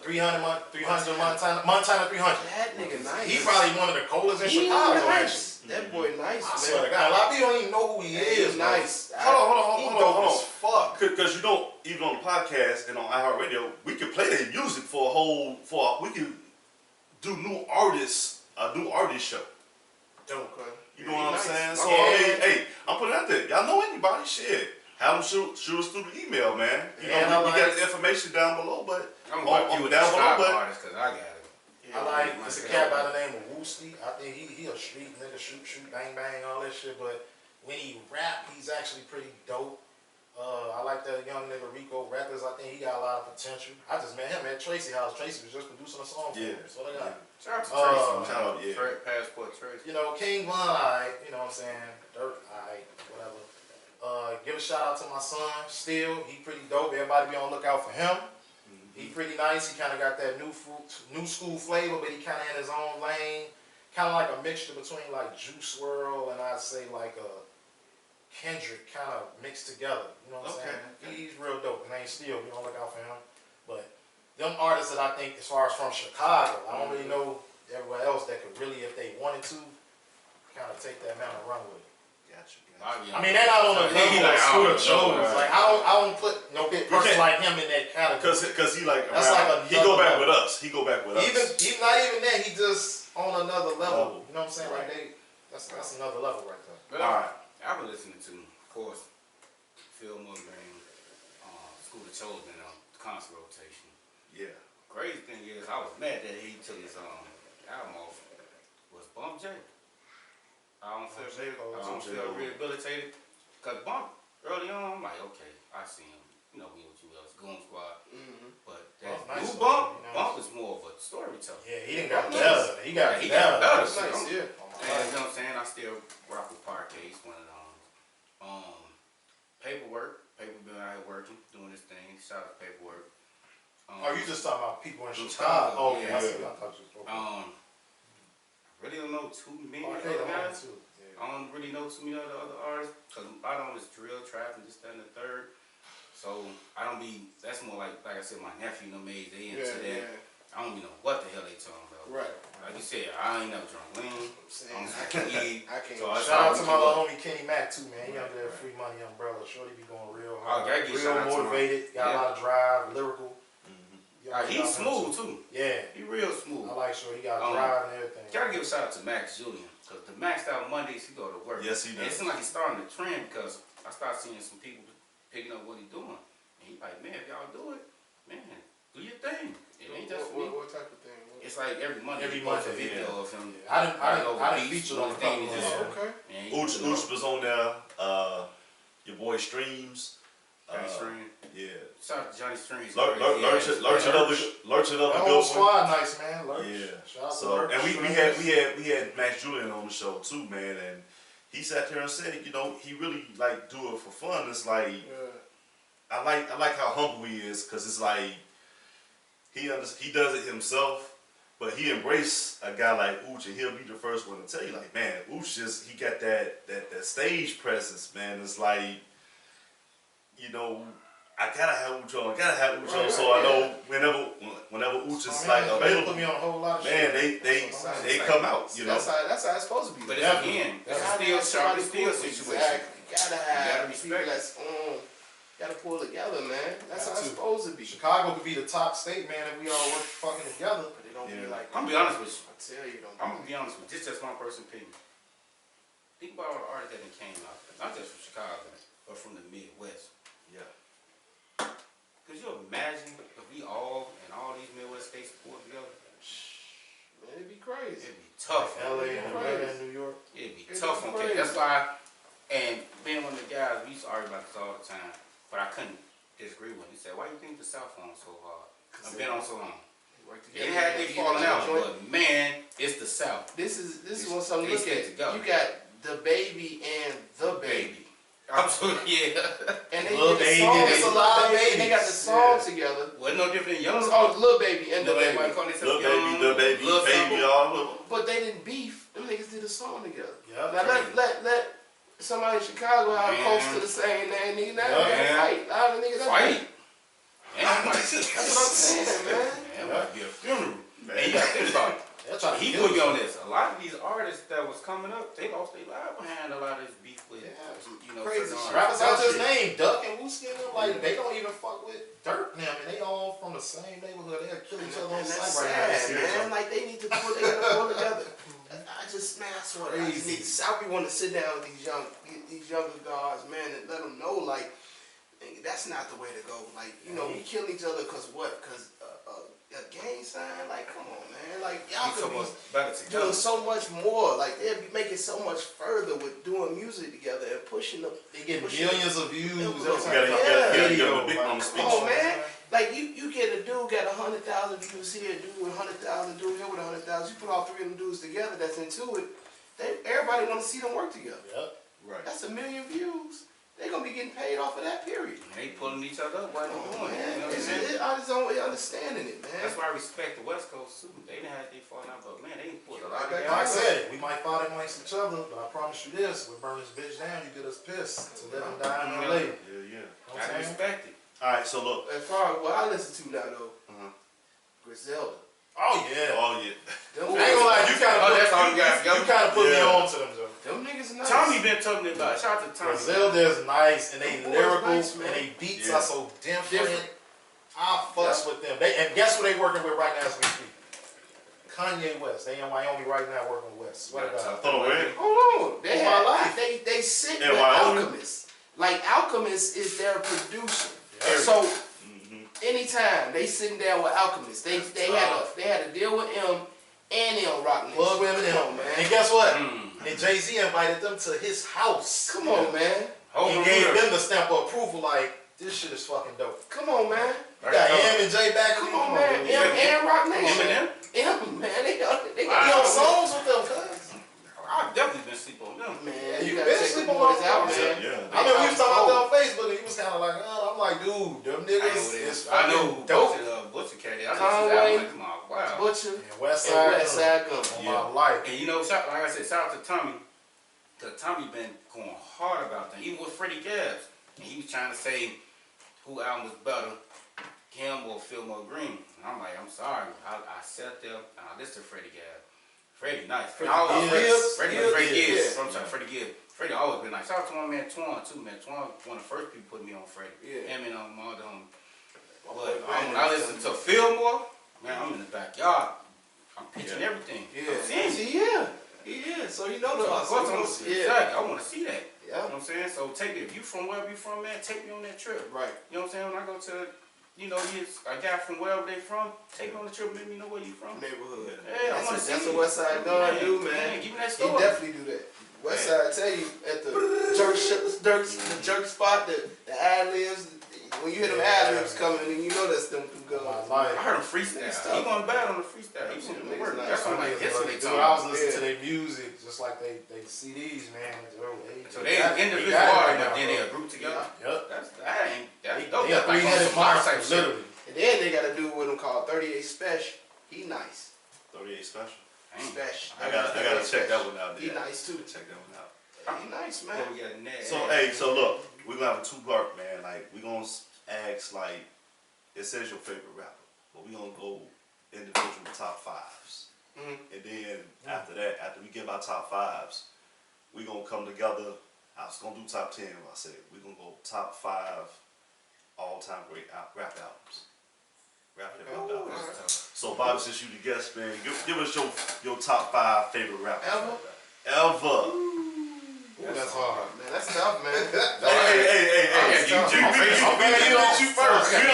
300 Montana 300. That nigga nice. He probably one of the coldest in He Chicago. Actually. nice. That boy nice, I swear to man. God, a lot of people don't even know who he is. He's bro. nice. Hold on. Fuck. Because you know, even on the podcast and on iHeartRadio, we can play their music we can do new artists, a new artist show. Dope. You know what I'm saying? So Yeah. hey, I'm putting it out there. Y'all know anybody? Shit. Have them shoot us through the email, man. You And know, I we like- got the information down below, but I'm gonna work you with the down below, Chicago but artists because I got it. I like, it's a cat by the name of Woosty. I think he a street nigga, shoot, bang, bang, all that shit. But when he rap, he's actually pretty dope. I like that young nigga Rico Rappers. I think he got a lot of potential. I just met him at Tracy House. Tracy was just producing a song for him. So they got, Shout out to Tracy. shout out, yeah. Passport Tracy. you know, King Von, alright, you know what I'm saying? Dirt, alright, whatever. Give a shout out to my son, Steel. He pretty dope. Everybody be on the lookout for him. He pretty nice. He kind of got that new school flavor, but he kind of in his own lane. Kind of like a mixture between like Juice WRLD and I'd say like a Kendrick kind of mixed together. You know what I'm saying? He's real dope. His name's Steel. We don't look out for him. But them artists that I think, as far as from Chicago, I don't really know everywhere else that could really, if they wanted to, kind of take that man and run with it. Gotcha. I mean, they're not on the level of school shows. Like I don't put no big person like him in that category. Because he like That's around, like he go back another with us. He go back with Even us. not even that, he just on another level. You know what I'm saying? Like that's another level right there. But All right. I've been listening to, of course, Phil Moongrain, School of Chosen, concert rotation. Yeah. Crazy thing is, I was mad that he took his album off. Was Bump J. I don't feel rehabilitated. Cause Bump early on, I'm like, okay, I see him. You know, we what you else, Goon Squad. But that Nice new one, Bump is more of a storyteller. Yeah, he didn't got better. He got He got better. That's nice. Yeah. And you know what I'm saying? I still rock with Parquet. He's one of them. Paperwork. Paper been out here working, doing his thing. Shout out to Paperwork. Oh, you just talking about people in Chicago, Chicago? Oh, yeah. I see. I thought you were talking. Really don't know too many Parquet other the man guys. too. I don't really know too many other artists because I don't just drill, trap, and this, that, and the third. So I don't be. That's more like I said, my nephew, them age, they into that. I don't even know what the hell they talking about. Right. Like you said, I ain't never drunk lean. Saying, I can't eat. I can't. So I Shout out to my little little homie Kenny Mack too, man. He under that Free Money umbrella. Shorty be going real hard. gotta give shout out real to motivated. Got a lot of drive, lyrical. He's smooth too. Yeah. He real smooth. I like Shorty. He got drive and everything. Gotta give a shout out to Max Julian, because the Maxed Out Mondays, he go to work. Yes, he And it does. seems like he's starting to trend because I start seeing some people picking up what he's doing. And he like, man, if y'all do it, man, do your thing. It ain't just for me. What type of thing? It's like every Monday, Every he posts a Monday, video of him. I didn't beats, feature on the thing. cover. Just, Okay. and Ooch was on there. Your boy Streams. Johnny String. Yeah. Shout out to Johnny String. Lurch another That good whole one. squad nice, man. Lurch. Yeah. Shout out to So Lurch. and we had Max Julian on the show too, man, and he sat there and said, you know, he really like do it for fun. It's like I like how humble he is, cause it's like he does it himself, but he embraced a guy like Ooch, and he'll be the first one to tell you, like, man, Ooch he got that stage presence, man. It's like, you know, I gotta have Ooch on, so I know whenever Ooch is like Put available, me on a whole lot of man, shit. they come out, you know. That's how it's supposed to be. But You it's again, it's a gotta still have sharp, somebody it's still pull- situation. Exactly. Gotta have gotta people respect it. that's gotta pull together, man. That's how Got it's to. supposed to be. Chicago could be the top state, man, if we all work fucking together. But it don't be Yeah. like I'm gonna be honest with you. I tell you, don't. I'm gonna be honest with you. This is just my personal opinion. Think about all the artists that done came out, not just from Chicago, but from the Midwest. Yeah. Could you imagine if we all and all these Midwest states pulled together? Man, it'd be crazy. It'd be tough. LA and Crazy. Atlanta and New York. It'd be It'd tough be on K. crazy. That's why, and being one of the guys, we used to argue about this all the time, but I couldn't disagree with him. He said, why you think the South on so hard? I've been on so long. Work They together. had they You falling get out, joint. but man, it's the South. This is It's- what something they to look stick at. together. You got the baby and the baby. Absolutely, yeah. And they Lil did the Baby, song. they It's a Lil lot of baby. They got the Babies. song Yeah. together. Wasn't no different than Young. Oh, Lil Baby and the Nobody baby. might call themselves The Young, baby, Lil baby, something. all of them. But they didn't beef. Them niggas did a song together. Yeah. Now let somebody in Chicago have Man. close to the same name, nigga. Now Yeah. they fight. A lot of niggas that Fight. That might That's what I'm saying, man. That might be a funeral. Man. And you gotta think about it. They're trying to He kill put you you. on this. A lot of these artists that was coming up, they lost their lives behind a lot of this beef with, you know, Crazy certain shit. artists. Rappers out just named Duck and Wooski and them, like they don't even fuck with Dirt now, and they all from the same neighborhood. They'll kill each other on And that's sight right sad, now. man. Like they need to pull together. I just, man, I swear, I just need. I be want to sit down with these younger guys, man, and let them know, like, that's not the way to go. Like, you know, we kill each other because what? Because a gang sign? Like, come on, man. Like, y'all So could much be better doing together. so much more. Like, they'd be making so much further with doing music together and pushing the. They get pushing millions of views. You every time gotta- they you drop gotta- a you gotta video, give them a big like, on the Come speech. on, man. Like, you get a dude got 100,000 views here, dude with 100,000, dude here with 100,000. You put all three of them dudes together that's into it. Everybody want to see them work together. Yep. Right. That's 1 million views. They're gonna be getting paid off of that period. And they pulling each other up while Come they're on, doing it. man. You know what I'm saying? I just don't understanding it, man. That's why I respect the West Coast too. They didn't have their falling out, but man, they pulled a lot of Like Like I guys. said, we might fight amongst each other, but I promise you this: we burn this bitch down, you get us pissed to let them die in LA. Yeah, yeah. You know what Gotta I'm saying? respect it. All right, so look. As far as what I listen to now, though, Griselda. Oh yeah. Oh yeah. Them I ain't gonna lie, you kind of Oh, that's all you got. you kind of put me Yeah. on to them, Joe. Them niggas nice. Tommy been talking about it. Shout out to Tommy. Griselda is nice, and they Them boys lyrical, nice, man. and they beats Yeah. are so different. Different. I fucks with them. And guess who they working with right now as we speak? Kanye West. They in Wyoming right now working with West. Swear to God. Hold on, wait. Hold on. They Oh, had, my life. they sit In with Wyoming? Alchemist. Like Alchemist is their producer. Yeah. So Mm-hmm. anytime they sitting down with Alchemist, they had a deal with M and M Rock Nation. Plug with them. Come on, man. And guess what? Mm. And Jay-Z invited them to his house. Come on, man. Hold And on, gave real. them the stamp of approval like, this shit is fucking dope. Come on, man. You got M and J back. Come on, man. M and Rock Nation. Eminem? M, man. They got You on songs with them, cuz. I've definitely been sleep on them. Man, You you gotta been check the sleeping boys on out, them. man. Yeah. I mean, we was talking about that Oh. on Facebook, and he was kind of like, oh, I'm like, dude, them niggas is I know fucking dope. Butcher Cat. I Conway. just wow. Butcher And West and Side, Westside Gun. on Yeah. my life. And you know, like I said, shout out to Tommy. Cause Tommy been going hard about that. Even with Freddie Gibbs. And he was trying to say who album was better, him or Fillmore Green. And I'm like, I'm sorry. I sat there and I listened to Freddie Gibbs. Freddie nice. Freddie Gibbs? Freddie Gibbs. Gibbs. I'm sorry, Freddie Gibbs. Freddie always been nice. Shout out to my man Twan too, man. Twan one of the first people put me on Freddie. Yeah. Him and all them. But when I listen to Fillmore, man, I'm in the backyard. I'm pitching everything. Yeah. I'm seeing it. See, yeah. He is. So you know the So of course I'm gonna see it. Yeah. I want to see that. You Yeah. know what I'm saying? So take me, if you from wherever you from, man, take me on that trip. Right. You know what I'm saying? When I go to, you know, a guy from wherever they from, take me on the trip, let me know where you from. Neighborhood. Yeah, I want to see That's it. what Westside Gun do, man. Give me that He story. definitely do that. Westside tell you at the jerk spot, the ad libs. When you hear them ad libs coming, and you know that's them two My guns. life. I heard him freestyle. He going bad on the freestyle. He put in the work. That's what I'm like, this what they Dude, talking I was about. listening to their music just like they CDs, man. So they got it individual right artists, now, but then bro. they a group together. Yep. That's They dope. a That's like three-headed some Fox type monster, shit. literally. And then they got to do what them called 38 Special. He nice. 38 special. Dang. Special. I gotta check that one out. He Yeah. nice too. Check that one out. He nice, man. What we got next? So hey, so look, we're gonna have a two-part, man. Like we gonna ask like it says your favorite rapper, but we gonna go individual top fives, Mhm. and then after that, after we give our top fives, we gonna come together. I was gonna do top 10. I said we gonna go top 5 all-time great rap albums. Rap hip hop albums. alright. So Bobby, since you the guest, man, give us your top 5 favorite rappers. Ever? Ever. That's hard. Man, that's tough, man. Hey. You You first. We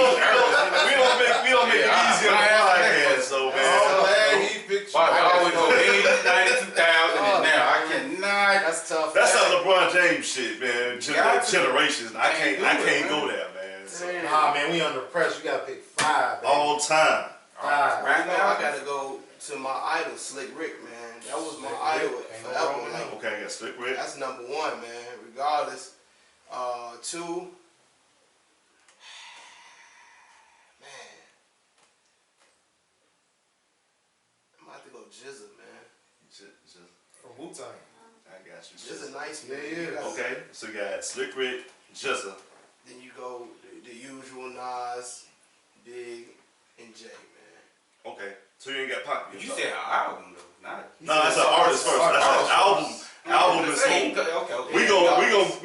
don't make it easy on the podcast, so man. I'm glad he picked you. But I always go 80s, 90s, 2000, and now I cannot. That's tough. That's man. that LeBron James shit, man. Got to. Generations. I Can't do can't it, go man. there, man. Man. Nah, man, we under pressure. You gotta pick 5, baby. All time. 5. Right now, I gotta go to my idol, Slick Rick, man. That was my Slick idol Rick. Ain't no forever. wrong with Like, him. Okay, I got Slick Rick. that's number 1, man. Regardless. 2. Man. I'm gonna have to go Jizza, man. Just, From Wu-Tang. I got you. Jizza nice, man. Yeah, yeah. You got- Okay, so you got Slick Rick, Jizza. Then you go the usual Nas, Big, and J, man. Okay. So you ain't got Pac. You said an album though, not. No, that's an artist first. That's an album. Album is Okay. so. We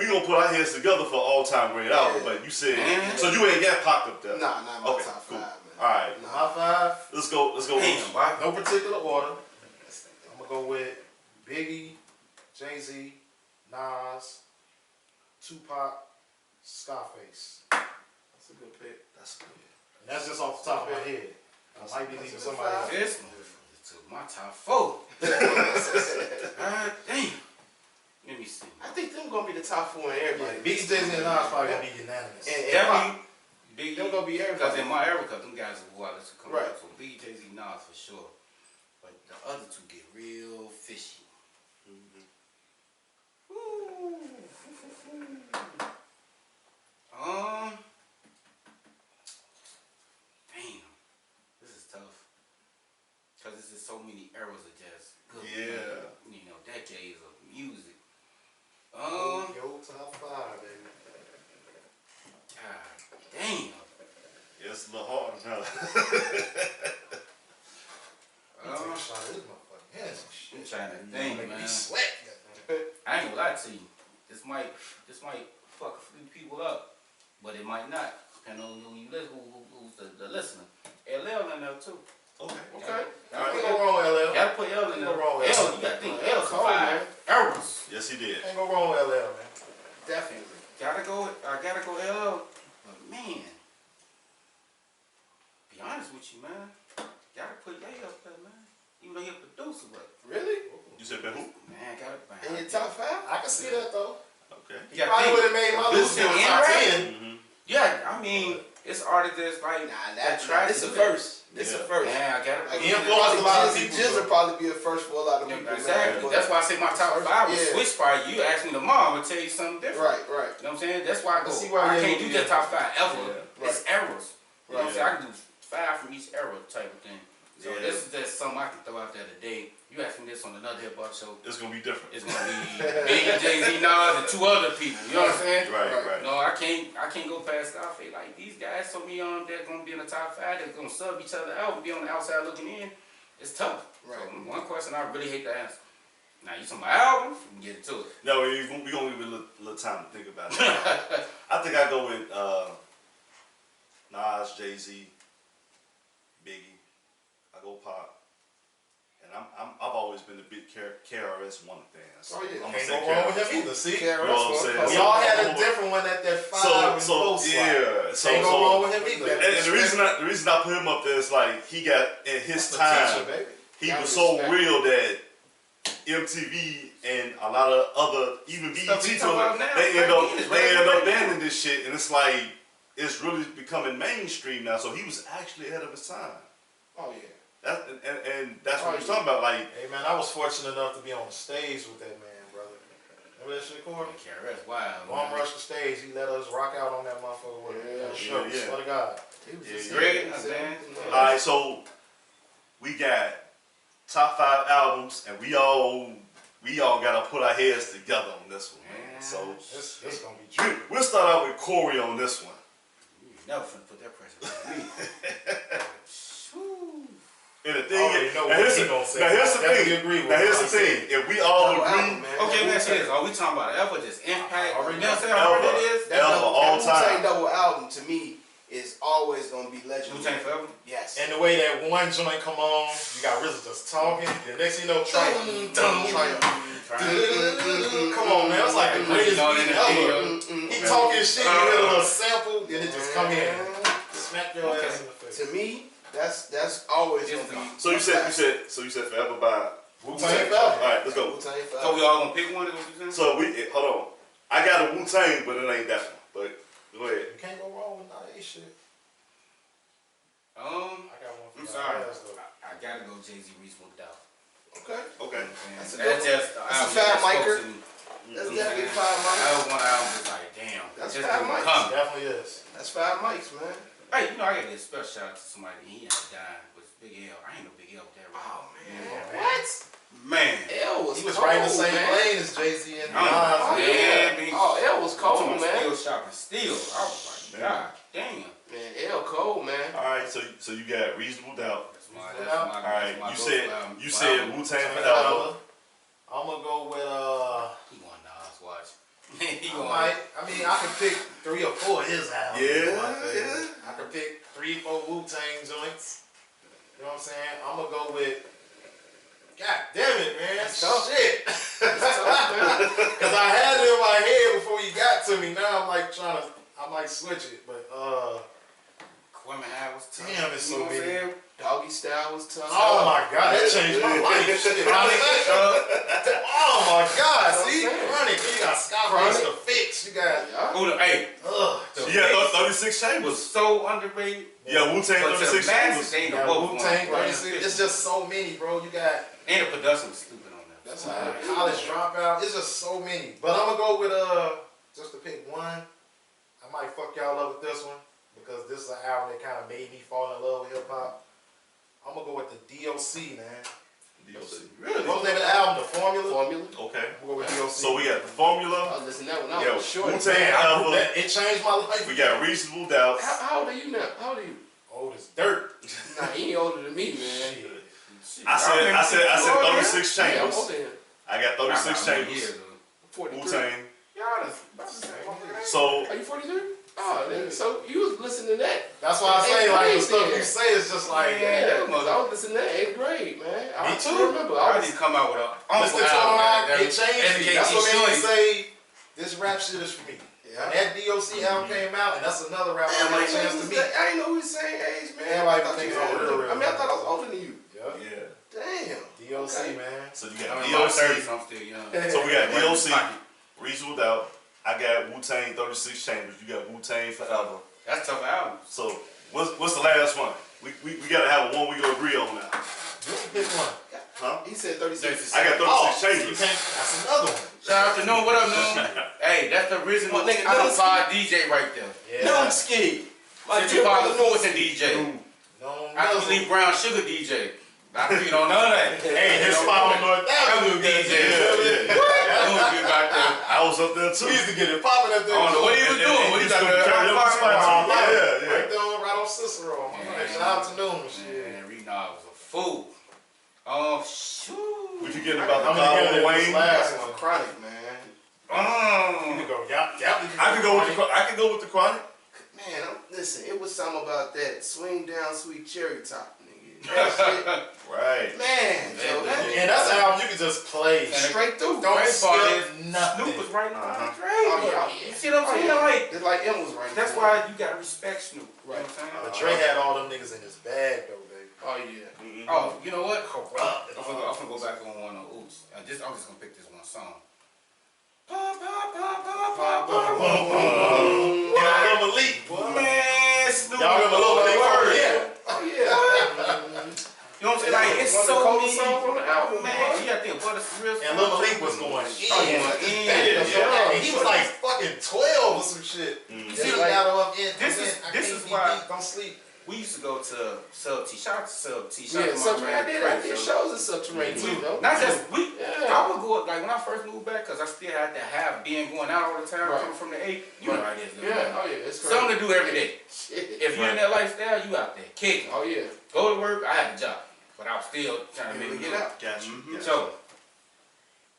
gonna put our heads together for all time great album. But you said so you ain't got Pac up there. Nah, not my Okay, top cool. 5, man. All right. Nah. My 5. Let's go. Damn, boy. No particular order. I'm gonna go with Biggie, Jay-Z, Nas, Tupac, Scarface. That's a good pick. That's good. And that's just off the top of my head. I might be leaving somebody else. This one to my top 4. God damn. Let me see. I think them gonna be the top 4 in everybody. Biggie, Jay-Z, and Nas probably gonna be unanimous. And Definitely Biggie. them gonna be Because everybody. in my era, because them guys are wireless to come Right. out. So Biggie, Jay-Z, Nas for sure. But the other two get real fishy. Damn, this is tough. Cause this is so many eras of jazz. Good, Yeah. you know, decades of music. Yo, top 5, baby. God damn. Yeah, it's a little hard now. Take a shot of this motherfucking hands and shit. I'm trying to think, Make me man. sweat. I ain't gonna lie to you. This might fuck a few people up, but it might not. Depending on who you listen, who's the listener. LL in there too. Okay. Okay. Ain't go wrong with LL. Gotta put L in there. Ain't go wrong with L, L. you gotta think L L cold, man. survived eras. Yes, he did. Ain't go wrong with LL, man. Definitely. I gotta go LL. But man, be honest with you, man. Gotta put Ye up there, man. Even though he a producer, but Really? You said Ben who? man, gotta In your top 5? I can see that though. Okay. You He gotta probably think. would have made my list Producing in and top rapping. 10. Yeah, I mean, it's artists that's like Nah, that try this to a do that. first. This a Yeah. first. Man, I gotta Like, He influenced a lot of people, Jizz bro. will probably be a first for a lot of people. man. Exactly. But- That's why I say my top 5 was Yeah. switch by you. Ask me tomorrow, I'm gonna tell you something different. Right, right. You know what I'm saying? That's why I I go. see why I you can't do ain't that do top 5 ever. Yeah. It's eras. You know what I'm Right. saying? I can do 5 from each era type of thing. So Yeah. this is just something I can throw out there today. You ask me this on another hip hop show, It's gonna be different. it's gonna be Biggie, Jay-Z, Nas, and 2 other people. You know what I'm saying? Right, right. No, I can't go past Scarface. Like these guys told me they're gonna be in the top 5, they're gonna sub each other out and be on the outside looking in. It's tough. Right. So one question I really hate to answer. Now you talking about albums, we can get into it. No, we gonna give it a little time to think about it. I think I go with Nas, Jay-Z, Biggie. I go Pac. And I've always been a big KRS-One fan. So Oh, yeah. I'm gonna Can't say go wrong with KRS. him either. See, KRS You know what I'm saying? we all had a different one at that 5 and 4 slot. yeah. Can't go wrong with him either. And the reason I put him up there is like he got in his That's the time. teacher, baby. He Gotta was so respect. real that MTV and a lot of other, even BET, Stuff we talking about now, they right? end up He is they end right up now. banning this shit, and it's like it's really becoming mainstream now. So he was actually ahead of his time. Oh, yeah. And that's what we're talking about. Like, Hey man, I was fortunate enough to be on the stage with that man, brother. Remember that shit, Corey? KRS, wow. Bum rushed the stage. He let us rock out on that motherfucker with a shirt. yeah. Swear to God. He was Yeah, just yeah. Great, saying- man. all right, so we got top 5 albums, and we all gotta put our heads together on this one, man. So This gonna be true. we'll start out with Corey on this one. You never finna put that pressure on me. Whew. And the I thing already is, know now what here's he the gonna say. now here's the I definitely thing. agree with Now here's what the he thing. If we all Double agree, album, man. Okay, let me ask you this. Are we talking about ever just impact? Already You know what I'm saying? How hard Ever. it is? That Ever, double, all that Wu-Tang time. double album to me is always gonna be legendary. Wu-Tang Forever? Yes. And the way that one joint come on, you got RZA just talking. The next thing you know, Triumph. Come on, man. It's like the greatest beat ever. He talking shit, you get a little sample, then it just come in. Smack your ass in the face. To me, that's always gonna be. so you said forever by Wu-Tang All Forever. right, let's go. Wu-Tang So Forever. we all gonna pick one? Is what you saying? So hold on. I got a Wu-Tang, but it ain't that one. But go ahead. You can't go wrong with none of this shit. I I got one for I'm y'all. sorry. Yes, though. I gotta go Jay-Z Reasonable Doubt. Okay. Okay. That's a That's good just That's a album fat that spoke micer. to me. That's You know definitely what I'm saying? 5 mics. That was one album that's like, damn. That's this five dude mics. coming. Definitely is. That's 5 mics, man. Hey, you know, I gotta get a special shout out to somebody. He ended up dying with Big L. I ain't no Big L with that right. Oh man. Yeah. What? Man. L was He was cold, right in the same man. lane as Jay-Z and Oh, Nas. Oh, yeah, yeah. man. Oh, L was cold, man. Still shopping. Still. I was like, God damn. Man, L cold, man. All right. go with He want Nas watch. He I want. might. I mean, I could pick 3 or 4 of his albums. Yeah. I could pick 3 or 4 Wu-Tang joints. You know what I'm saying? I'm gonna go with. God damn it, man! That's tough. Shit. Cause I had it in my head before you got to me. Now I'm like I might switch it, but Kwame Howard was tough. damn, it's You so know what I'm many. saying? Doggy Style was tough. Oh my God, that changed my life. Shit, oh my God, see, That's what I'm saying. Chronic, you got Scarface Chronic. the Fix, you got. Yeah. Who the, hey, Ugh. the Yeah, Fix 36 was Chambers. so underrated. Yeah, Wu-Tang But to the 36 masses, Chambers. they ain't Yeah, the Wu-Tang, one. 36, it's just so many, bro. You got And the production was stupid on that. That's how I College Dropout. It's just so many. But I'm gonna go with just to pick one. I might fuck y'all up with this one because this is an album that kind of made me fall in love with hip hop. I'm gonna go with the DOC, man. DOC. What was the name of the album? The Formula. Formula. Okay. I'm gonna go with DOC. So we got the I Formula. was listening to that when I Yeah, was short. Wu-Tang Man, album. it changed my life. We got Reasonable Doubt. How old are you now? How old are you? Old as dirt. Nah, he ain't older than me, man. Shit, I said remember you older? 36 Yeah, I'm Chambers. older than him. I got 36 I Chambers. years, 43. Wu-Tang. Y'all is about the same. So Are you 43? Oh, then, so you was listening to that. That's why I say Eighth like the grade stuff then. you say is just like. Yeah, because I was listening to that 8th grade, man. I Me still too. remember. I I was, didn't come out with a Mr. album Tone, that- it changed me. SKT That's what made me Shorty. say this rap shit is for me. yeah. When that DOC album came out, and that's another rap Damn, I I had a chance to meet. didn't know we was the same age, man. Everybody I thought thinks you I'm was real, older. I mean, I thought I was older than you. Yeah. yeah. Damn. DOC, Okay. man. So you I'm got in my DOC. 30s, I'm still young. So we got Right in DOC. the pocket. Reasonable Doubt. I got Wu-Tang 36 Chambers. You got Wu-Tang Forever. That's tough album. So what's the last one? We gotta have one we gonna agree on now. Just pick one. Huh? He said 36. I got 36 Oh, you Chambers. can't. That's another one. Shout out to Noon. What up, Noon? Hey, that's the original My nigga, outside DJ right there. Yeah. No, I'm scared. My Since you dear call the brother knows. Fulton DJ. No, I can leave Brown Sugar DJ. I don't know none of that. Hey, his spot on North Avenue, DJ. DJ. Yeah. I don't get back there. I was up there too. We used to get it popping up there. I don't know what he was doing. What he used got to there? karaoke spot too. Yeah. Right there, right on Cicero. Yeah. Shout out to Noon. Shit. Man, Renard was a fool. Oh, shoot. What you getting about the I'm gonna Lil get Wayne? this last That's one. chronic, man. You can go. I could go with the Chronic. Man, listen, it was something about that swing down sweet cherry top, nigga. That Right. shit, man, Joe, that And that's an album you can just play. straight through. Don't Great part skip Snoop nothing. was right behind Uh-huh. Dre. Oh, yeah. You see what I'm saying? Like, It's like M was right. that's there. why you gotta respect Snoop. You know Right. what I'm But saying? Dre had all them niggas in his bag though, baby. Oh yeah. Oh, you know what? Corrupt. I'm gonna go back on one of Oops. I'm just gonna pick this one song. Pa, pa, pa, pa, pa, pa, pa. And Lil Malik. Man, Snoop. Y'all remember Lil Malik? Word. Yeah. Oh yeah. You know what I'm saying? Like, it's One of the so coldest many. songs on the album, Man, bro. you gotta think, but it's real. And Lil Malik was going in. Yeah. And he was like fucking 12 or some shit. See, He like, got up in. this is- I this can't is be why- beat, don't sleep. We used to go to Sub T. Shout out to Sub T. Shout out Yeah, to my Subterranean. man I did Chris, yo. shows in Subterranean too, though. Not just we. Yeah. I would go like when I first moved back because I still had to have being going out all the time Right. coming from the 8. You know how it is. Yeah. Oh yeah. It's crazy. Something to do every day. Shit. If you're in that lifestyle, you out there kicking. Oh yeah. Go to work. I had a job, but I was still trying to Able make to it get out. out. Got you. Got you. So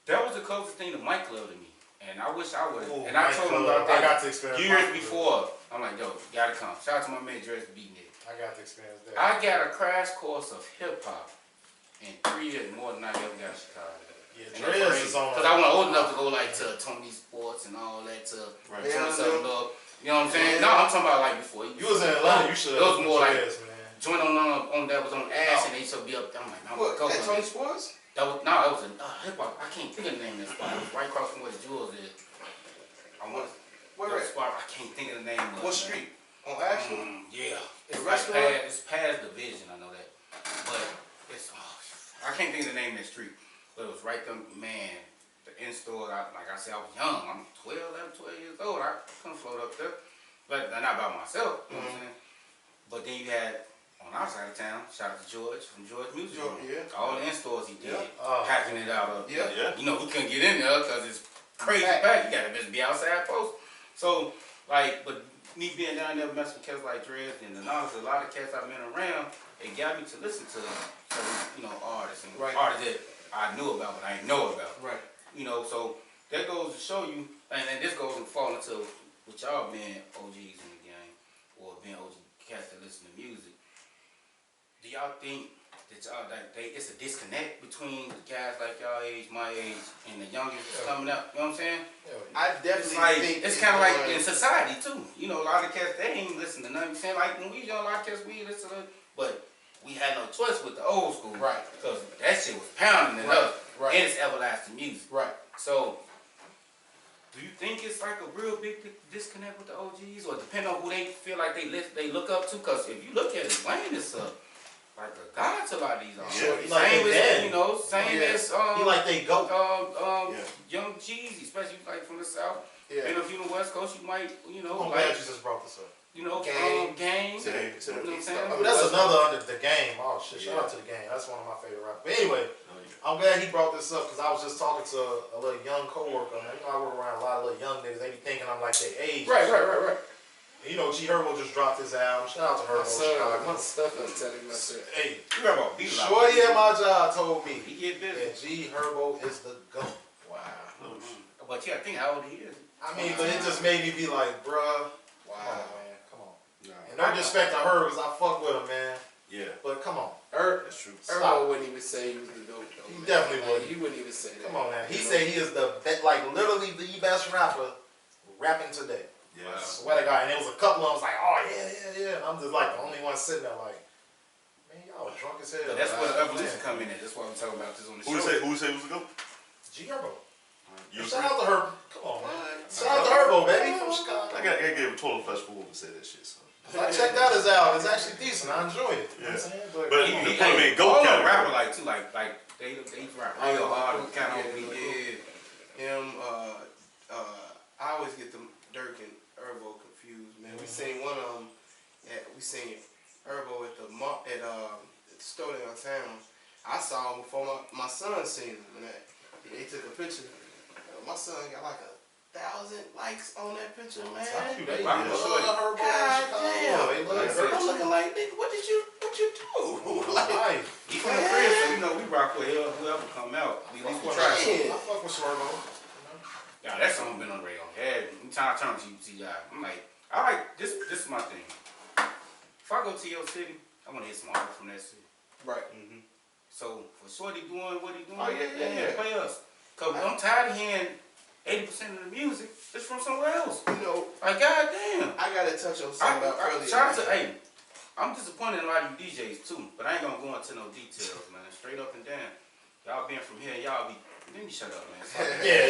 that was the closest thing to Mike Club to me, and I wish I would. Ooh, And I Mike told him Club. about I got that to experience years Mike Club. before. I'm like, yo, you gotta come. Shout out to my man Dress Beat Nigga. I got to experience that. I got a crash course of hip hop in 3 years more than I ever got in Chicago. Yeah, Drez is on. Because I wasn't old enough to go like to Tony Sports and all that to Right. turn Yeah, something yeah. up. You know what I'm saying? Yeah. No, I'm talking about like before. You was in Atlanta, you should It was more like Drez, man. joint on that was on ass and they used to be up there. I'm like, no, What? go At on Tony that. Sports? That was hip hop. I can't think of the name of that spot. It was right across from where the Jewels is. I want Where that at? spot. I can't think of the name of it. What street? On Ashland? Yeah. The It's like restaurant? it's past Division, I know that. But it's, I can't think of the name of that street. But it was right there, man. The in-store, like I said, I was young. I'm 11, 12 years old. I couldn't float up there. But not by myself, you know what I'm saying? But then you had, on our side of town, shout out to George from George Music Room. Yeah. All the in-stores he did, Oh. packing it out of. Yeah. Yeah. You know, we couldn't get in there because it's crazy Packed. packed. You gotta just be outside post. So, like, but me being down there messing with cats like Drez and honestly, a lot of cats I've been around, it got me to listen to certain, artists and Right. artists that I knew about but I didn't know about. Right. You know, so that goes to show you, and this goes to fall into what y'all being OGs in the game, or being OG cats that listen to music. Do y'all think that y'all it's a disconnect between the guys like y'all age, my age, and the youngest that's coming up? You know what I'm saying? I It's definitely like think it's kind of like in society too. You know, a lot of cats they ain't listen to nothing. Saying like when we was young, a lot of cats we listen to, but we had no choice with the old school, Right. Because that shit was pounding it up, Right. and it's everlasting music. right. So, do you think it's like a real big disconnect with the OGs, or depend on who they feel like they look up to? Because if you look at it, Wayne is like a god to a lot of these artists. Yeah. He like Same they as dead. you know, same Yeah. as He like they go. Yeah. Young Jeezy, especially like from the South. Yeah. And if you in the West Coast, you might I'm glad you just brought this up. Gang. Gang. To the You know what I'm east saying? I mean, that's another under the game. Oh shit! Shout out to the game. That's one of my favorite rappers. But anyway, I'm glad he brought this up because I was just talking to a little young coworker. Man, you know, I work around a lot of little young niggas. They be thinking I'm like their age. Right. And you know, G Herbo just dropped his album. Shout out to Herbo. My stuff is telling me myself. Hey, You remember Beat Lot. Shorty at my job told me He get busy. that G Herbo is the GOAT. Wow. But yeah, I think how old he is. I mean, but it just made me be like, bruh, Wow. come on, man, come on. And no disrespect to her, because I fuck with him, man. Yeah, But come on. that's true. Earl wouldn't even say he was the dope. He definitely wouldn't. He wouldn't even say that. Come on now. He You know? said he is the best, like literally the best rapper rapping today. Yeah. I swear to God. And there was a couple of them was like, oh yeah. And I'm just like the only one sitting there like, man, y'all drunk as hell. But that's where the Man. evolution come in at. That's why I'm talking about this on the Who show. you say was a goat? G Herbo. You Shout agree? out to her. Come on, man. Shout out to Herbo, baby, from Chicago. I gotta give a total flash forward to say that shit. So. I checked out his album. It's actually decent. I enjoyed it. You know what I'm Yeah. saying? But But the point being, all GOAT the category. rapper like too, like they rap real hard and kind of Him, I always get them Dirk and Herbo confused, man. We seen one of them. We seen Herbo at the store downtown. I saw him before my son seen him, and they took a picture. My son got like 1,000 likes on that picture, man. They Yeah. love Herbo. God Chicago. damn. They love That's Herbo. I'm looking like, nigga, what you do? Like, Life. He from the crib, so you know we rock with whoever come out. At least we try. Yeah. I fuck with Herbo. Yeah, that song been on the radio. Yeah, anytime I turn to UTI, I'm like, I like this. This is my thing. If I go to your city, I want to hear some art from that city. right. So for Shorty doing what he doing, Oh, yeah. play us. Cause I'm tired of hearing 80% of the music is from somewhere else. You know, Like goddamn. I gotta touch on something about earlier. Shout out to I'm disappointed in a lot of you DJs too, but I ain't gonna go into no details, man. Straight up and down. Y'all being from here, y'all be. Let me shut up, man. Yeah.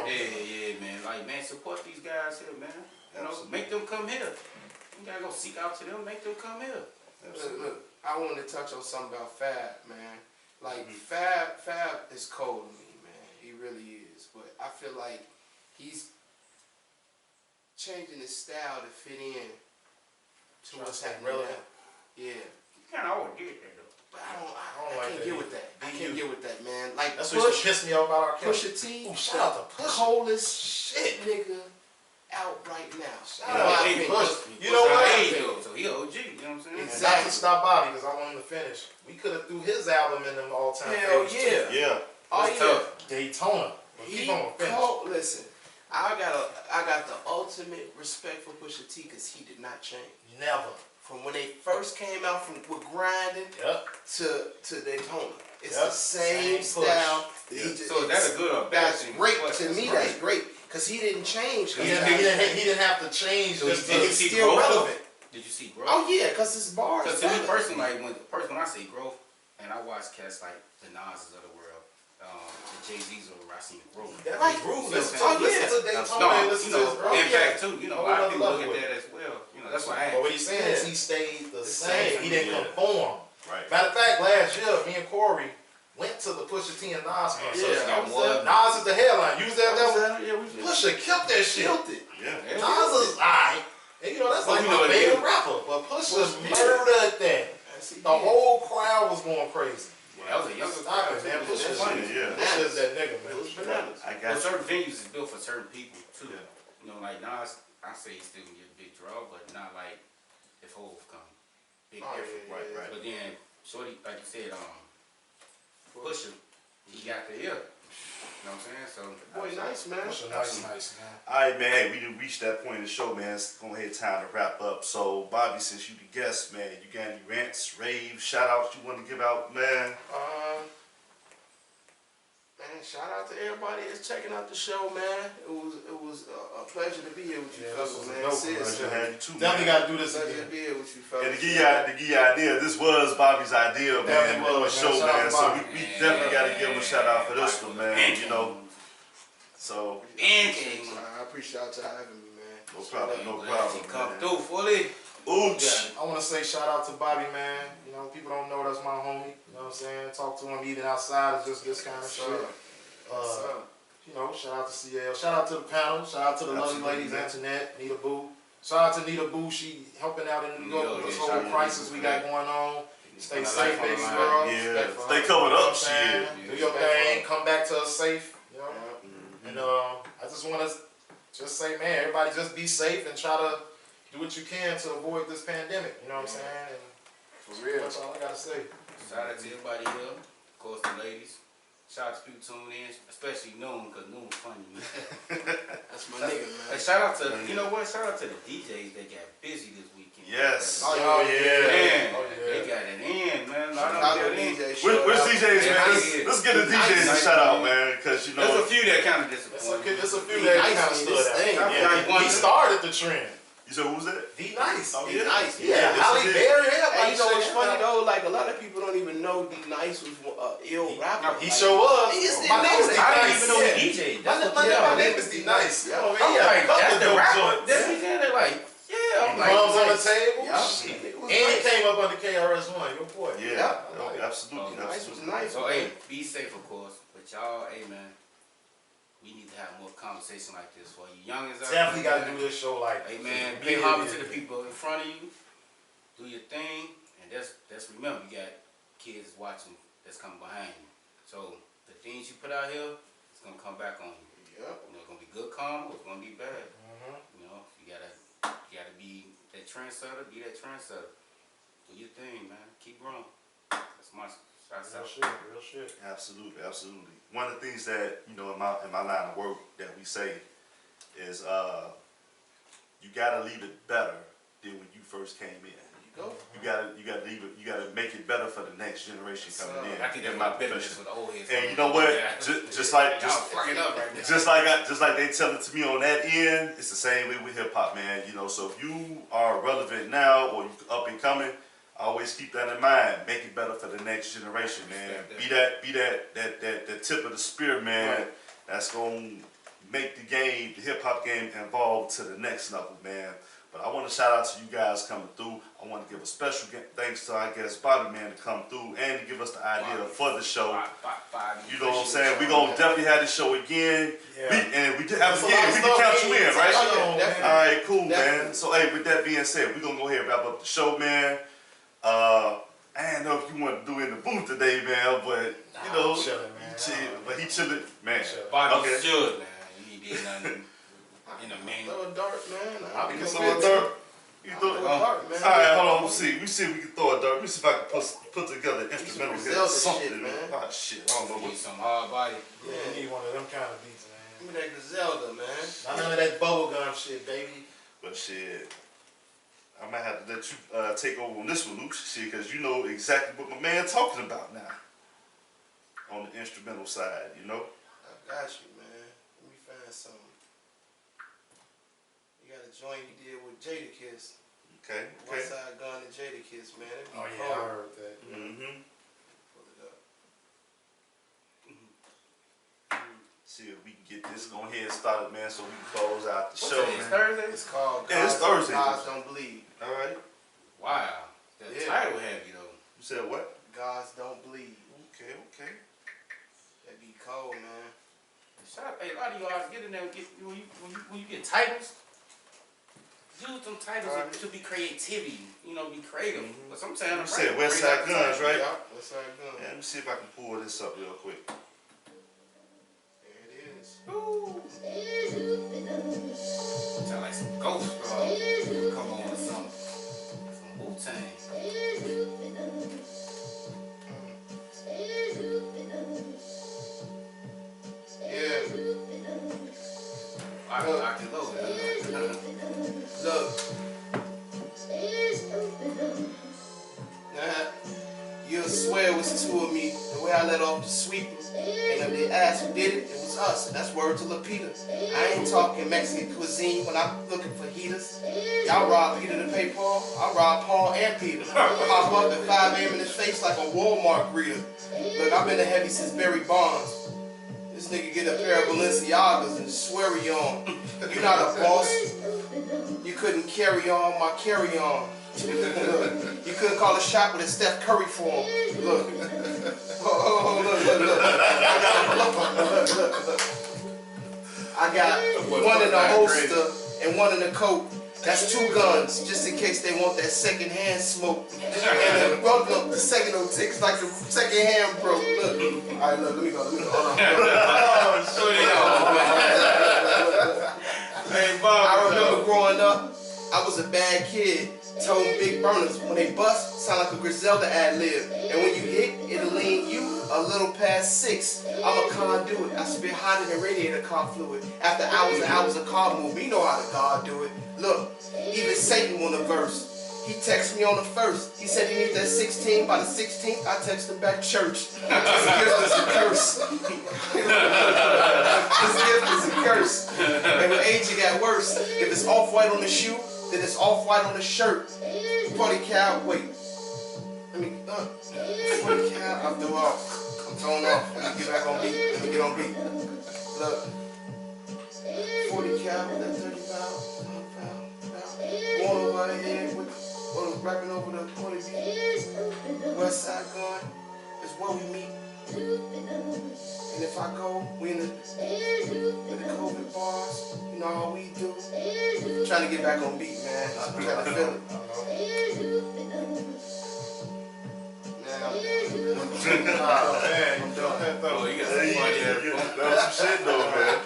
Yeah, man. Like, man, support these guys here, man. You know, make them come here. You gotta go seek out to them, make them come here. Look, I wanted to touch on something about Fab, man. Like, Fab is cold to me, man. He really is. But I feel like he's changing his style to fit in to what's stay happening relevant. now. Yeah. You kinda always get that, though. But I don't can't like that get either. with that. I can't get with that, man. Like, That's what used to piss me off about our Pusha T, Ooh, shout out to Pusha. coldest shit nigga out right now. Shout In out my to opinion. Pusha. You know what? So he OG, you know what I'm saying? And not to stop Bobby, because I want him to finish. We could have threw his album in them all-time Hell favorites, yeah. too. Yeah. Oh It's yeah. tough. Daytona. But He keep on finish. cold. Listen, I got the ultimate respect for Pusha T because he did not change. Never. From when they first came out with grinding Yep. to Daytona, it's Yep. the same Same push. style. Yeah. So is that a good or bad That's thing? great What? to me. That's great because he didn't change. He didn't have to change So just did you to... see still growth? relevant. Did you see growth? Oh yeah, because his bars. Because to me relevant. personally, like when I say growth, and I watch cats like the Nas's of the world, the Jay-Z's of the world, I seen growth. Definitely groove. Listen Oh, to yeah. Daytona and listen to his in early. fact too, you know, a lot of people look at Level. that as well. You know, that's why I But what he's saying is Yeah. he stayed the same. same. He didn't Yeah. conform. Right. Matter of fact, last year, me and Corey went to the Pusha T and Nas concert. Yeah, I was there. Nas is the headline. You was there, that one? Yeah, we just Pusha killed that shit. killed it. Yeah. Nas is alright. And you know, that's like you know my what it favorite is. rapper. But Pusha Yeah. murdered that. See, The whole crowd was going crazy. that was a younger Stop crowd it, man. too. Pusha That's shit. funny. Yeah. Pusha's that nigga, man. It was bananas. I But got you. certain venues is built for certain people too. Yeah. You know, like Nas, I say he still can get a big draw, but not like if Hov come. Big Oh, difference. yeah, Right, right. But then Shorty, like you said, Pusha, he got the ear. know what I'm saying? So, Boy, nice, man. What's your nice, man? Alright, man, hey, we done reached that point in the show, man. It's going ahead, time to wrap up. So, Bobby, since you the guest, man, you got any rants, raves, shout outs you want to give out, man? Man, shout out to everybody that's checking out the show, man. It was a pleasure to be here with you Yeah, fellas, this was a man. dope Seriously. Pleasure had you too, Definitely man. got to do this Pleasure to again. be here with you fellas. And to give you an idea, this was Bobby's idea, man, Definitely on the was, show, man. Shout out man. to So Bobby. we definitely got to give him a shout out for this one, man. You know, so I appreciate y'all having me, man. no problem, no He problem. come Man. through fully. Ooch. I want to say shout out to Bobby, man. You know, people don't know that's my homie. You know what I'm saying? Talk to him even outside of just this kind of shit. You know, shout out to CL. Shout out to the panel. Shout out to the lovely Absolutely, ladies, man. Antoinette, Nita Boo. Shout out to Nita Boo. She helping out in New York with this Yeah, whole shout out to crisis Nita we Boo. got going on. Stay Put safe, life on baby the line. girl. Yeah, Respect for stay her. covered You know up, what I'm saying? shit. Do your thing. Come back to us safe. You know? Yeah. And I just want to just say, man, everybody just be safe and try to do what you can to avoid this pandemic. You know what I'm saying? And For real. that's all I gotta say. Shout out to everybody here. Of course, the ladies. Shout out to people tuning in, especially Noon, because Noon's funny, man. That's my nigga, Hey, man. shout out to, you know what? Shout out to the DJs that got busy this weekend. Yes. Oh, Oh, yeah. yeah. Man, Oh, yeah. they got it in, man. Shout I out don't to get in. DJ. Where's Shout out. DJs, man? Yeah, Let's get the DJs a Nice. shout out, man, because you There's a know. few that kind of It's disappointed. a few Be that nice kind of in stood this out. thing. Yeah, he started the trend. You said who was that? Be nice. Oh, Be yeah. nice. Yeah, Yes, Halle he did. Berry. Hey, you know what's shit, funny man. though? Like a lot of people don't even know D Nice was ill rapper. He Like, sure was. He is My name is D I didn't Nice. even know Yeah. he DJ. My name is D Nice. Yeah. Oh, I'm yeah. like, that's the Couple rapper. joints. That's what they're like, yeah. I'm like, Drums on the nice. table. Yeah. Shit. It was And he nice. came up under KRS-One, your boy. Yeah, Yeah. absolutely. Oh, Nice was absolutely. nice. So, hey, be safe, of course. But y'all, hey, man, we need to have more conversation like this for you youngins out Definitely there, got to man. do this show like Hey, man, yeah, pay homage yeah. to the people in front of you. Do your thing. And that's remember, you got kids watching that's coming behind you. So, the things you put out here, it's going to come back on you. Yep. You know, it's going to be good karma, or it's going to be bad. Mhm. You know, you gotta be that trendsetter, be that trendsetter. Do your thing, man. Keep growing. That's my shout Real out. shit, real shit. Absolutely, absolutely. One of the things that, you know, in my line of work that we say is you gotta leave it better than when you first came in. Go. You gotta leave it. You gotta make it better for the next generation coming in. I think that's in my my business profession. with the old heads. And you know what? Yeah. Just like Y'all fucking up right now. just like they tell it to me on that end, it's the same way with hip hop, man. You know, so if you are relevant now or you up and coming, always keep that in mind. Make it better for the next generation, man. Be that tip of the spear, man. Right. That's gonna make the game, the hip hop game, evolve to the next level, man. But I want to shout out to you guys coming through. I want to give a special thanks to our guest Bobby, man, to come through and to give us the idea for the show. You know what I'm saying? We're gonna definitely have the show again. Yeah. We did There's have a it lot again. of We can stuff count we you in, need to right? touch Oh, on, yeah, man. All right, cool, Definitely. man. So, hey, with that being said, we're gonna go ahead and wrap up the show, man. I didn't know if you wanted to do it in the booth today, man, but you know, I'm chilling, man. he chill, but he chilling, man. Chilling. Bobby Okay. should, man. He did nothing in a minute. Throw a dart, man. I'll be You so throw a dart. You throw Throw a dart, man. All right, hold on. Let's see. We see if we can throw a dart. Let me see if I can put together an instrumental here. Zelda Something. shit, man. Oh shit, I don't know Need what. some hard body. Yeah, you need one of them kind of beats, man. Give me that Griselda, man. Not none of that bubblegum shit, baby. But shit, I might have to let you take over on this one, Luke, shit, because you know exactly what my man talking about now. On the instrumental side, you know. I got you, man. Let me find something. You got a joint you did with Jadakiss. Okay, okay. Westside Gun and Jadakiss, man. It'd be Oh yeah, cold. I heard that. Mm-hmm. Pull it up. See if we can get this going ahead and started, man, so we can close out the What's show, today? It's man. Thursday? It's called Yeah, it's Thursday. Gods Don't Bleed. All right. Wow. The Yeah. title heavy, though. You said what? Gods Don't Bleed. Okay, okay. That'd be cold, man. Shout out, hey, a lot of y'all get in there and get, when you get titles, use them titles Alright. to be creativity, you know, be creative. Mhm. But sometimes, You said Westside Guns, right? Yeah, Westside Gun. Yeah, let me see if I can pull this up real quick. There it is. Sound like some ghost, bro. Come on, some Wu-Tang. Locked and loaded. Look. You'll swear it was two of me, the way I let off the sweeper. And if they asked who did it, it was us. And that's word to Lapita. I ain't talking Mexican cuisine when I'm looking for heaters. Y'all rob Peter to pay Paul. I rob Paul and Peter. Pop up at 5 a.m. in his face like a Walmart greeter. Look, I've been a heavy since Barry Bonds. This nigga get a pair of Balenciagas and swear he on. You not a boss. You couldn't carry on my carry-on. You couldn't call a shot with a Steph Curry form. Look. Oh, look. I got one in the holster and one in the coat. That's 2 guns, just in case they want that second-hand smoke. And then look, the second one ticks like the second hand broke. Look. All right, look, let me go. Hold on. Hey, Bob. I remember growing up, I was a bad kid. Told big burners, when they bust, sound like a Griselda ad-lib. And when you hit, it'll lean you a little past 6. I'm a conduit. I spit hotter than radiator car fluid. After hours and hours of car movement, you know how the God do it. Look, even Satan want a verse. He texted me on the 1st. He said he needs that 16. By the 16th, I text him back church. His gift is a curse. His gift is a curse. And with age, it got worse. If it's off-white on the shoe, then it's off-white on the shirt. 40 cal, wait. Let me, 40 cal, I'm thrown off. I'm thrown off. Let me get back on beat. Let me get on beat. Look. 40 cal with that 30 pound. Going over here with, rapping over the 40 beat. West side going, is where we meet. And if I go, we in the COVID bars, you know how we do. I'm trying to get back on beat, man. I'm trying to feel it. Oh man, you doing that though? You got some funny That was some shit though, man.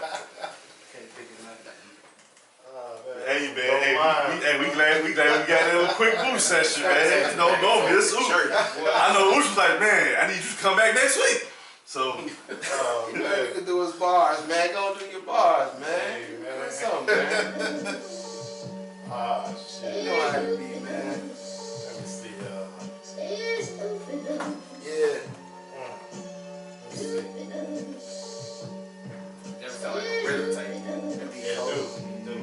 Hey man, we glad we got that little quick boost session, man. Don't miss Ooch. I know Ooch was like, man, I need you to come back next week. So, Man, you can do his bars, man. Go do your bars, man. Hey, man. What's up, man? Ah, shit. You know how it be, man. Let me see. Yeah. Let's see. That sound like a rhythm type. Yeah, do.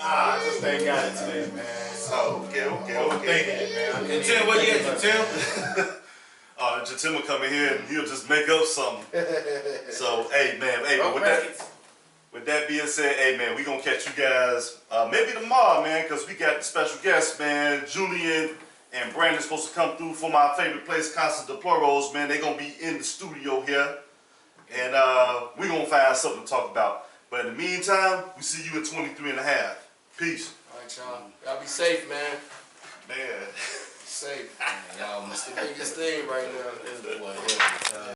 I just ain't got it today, man. oh, okay. Overthinking it, man. I couldn't Tim, even what you think at, about Tim? it. Jatim will come in here and he'll just make up something. So, hey man, but with that being said, hey man, we gonna catch you guys maybe tomorrow, man, because we got the special guests, man. Julian and Brandon's supposed to come through from my favorite place, Casa de Pluros, man. They gonna be in the studio here, and we gonna find something to talk about. But in the meantime, we see you at 23 and a half. Peace. All right, y'all. Y'all be safe, man. Man. Safe. Y'all It's the biggest thing right now.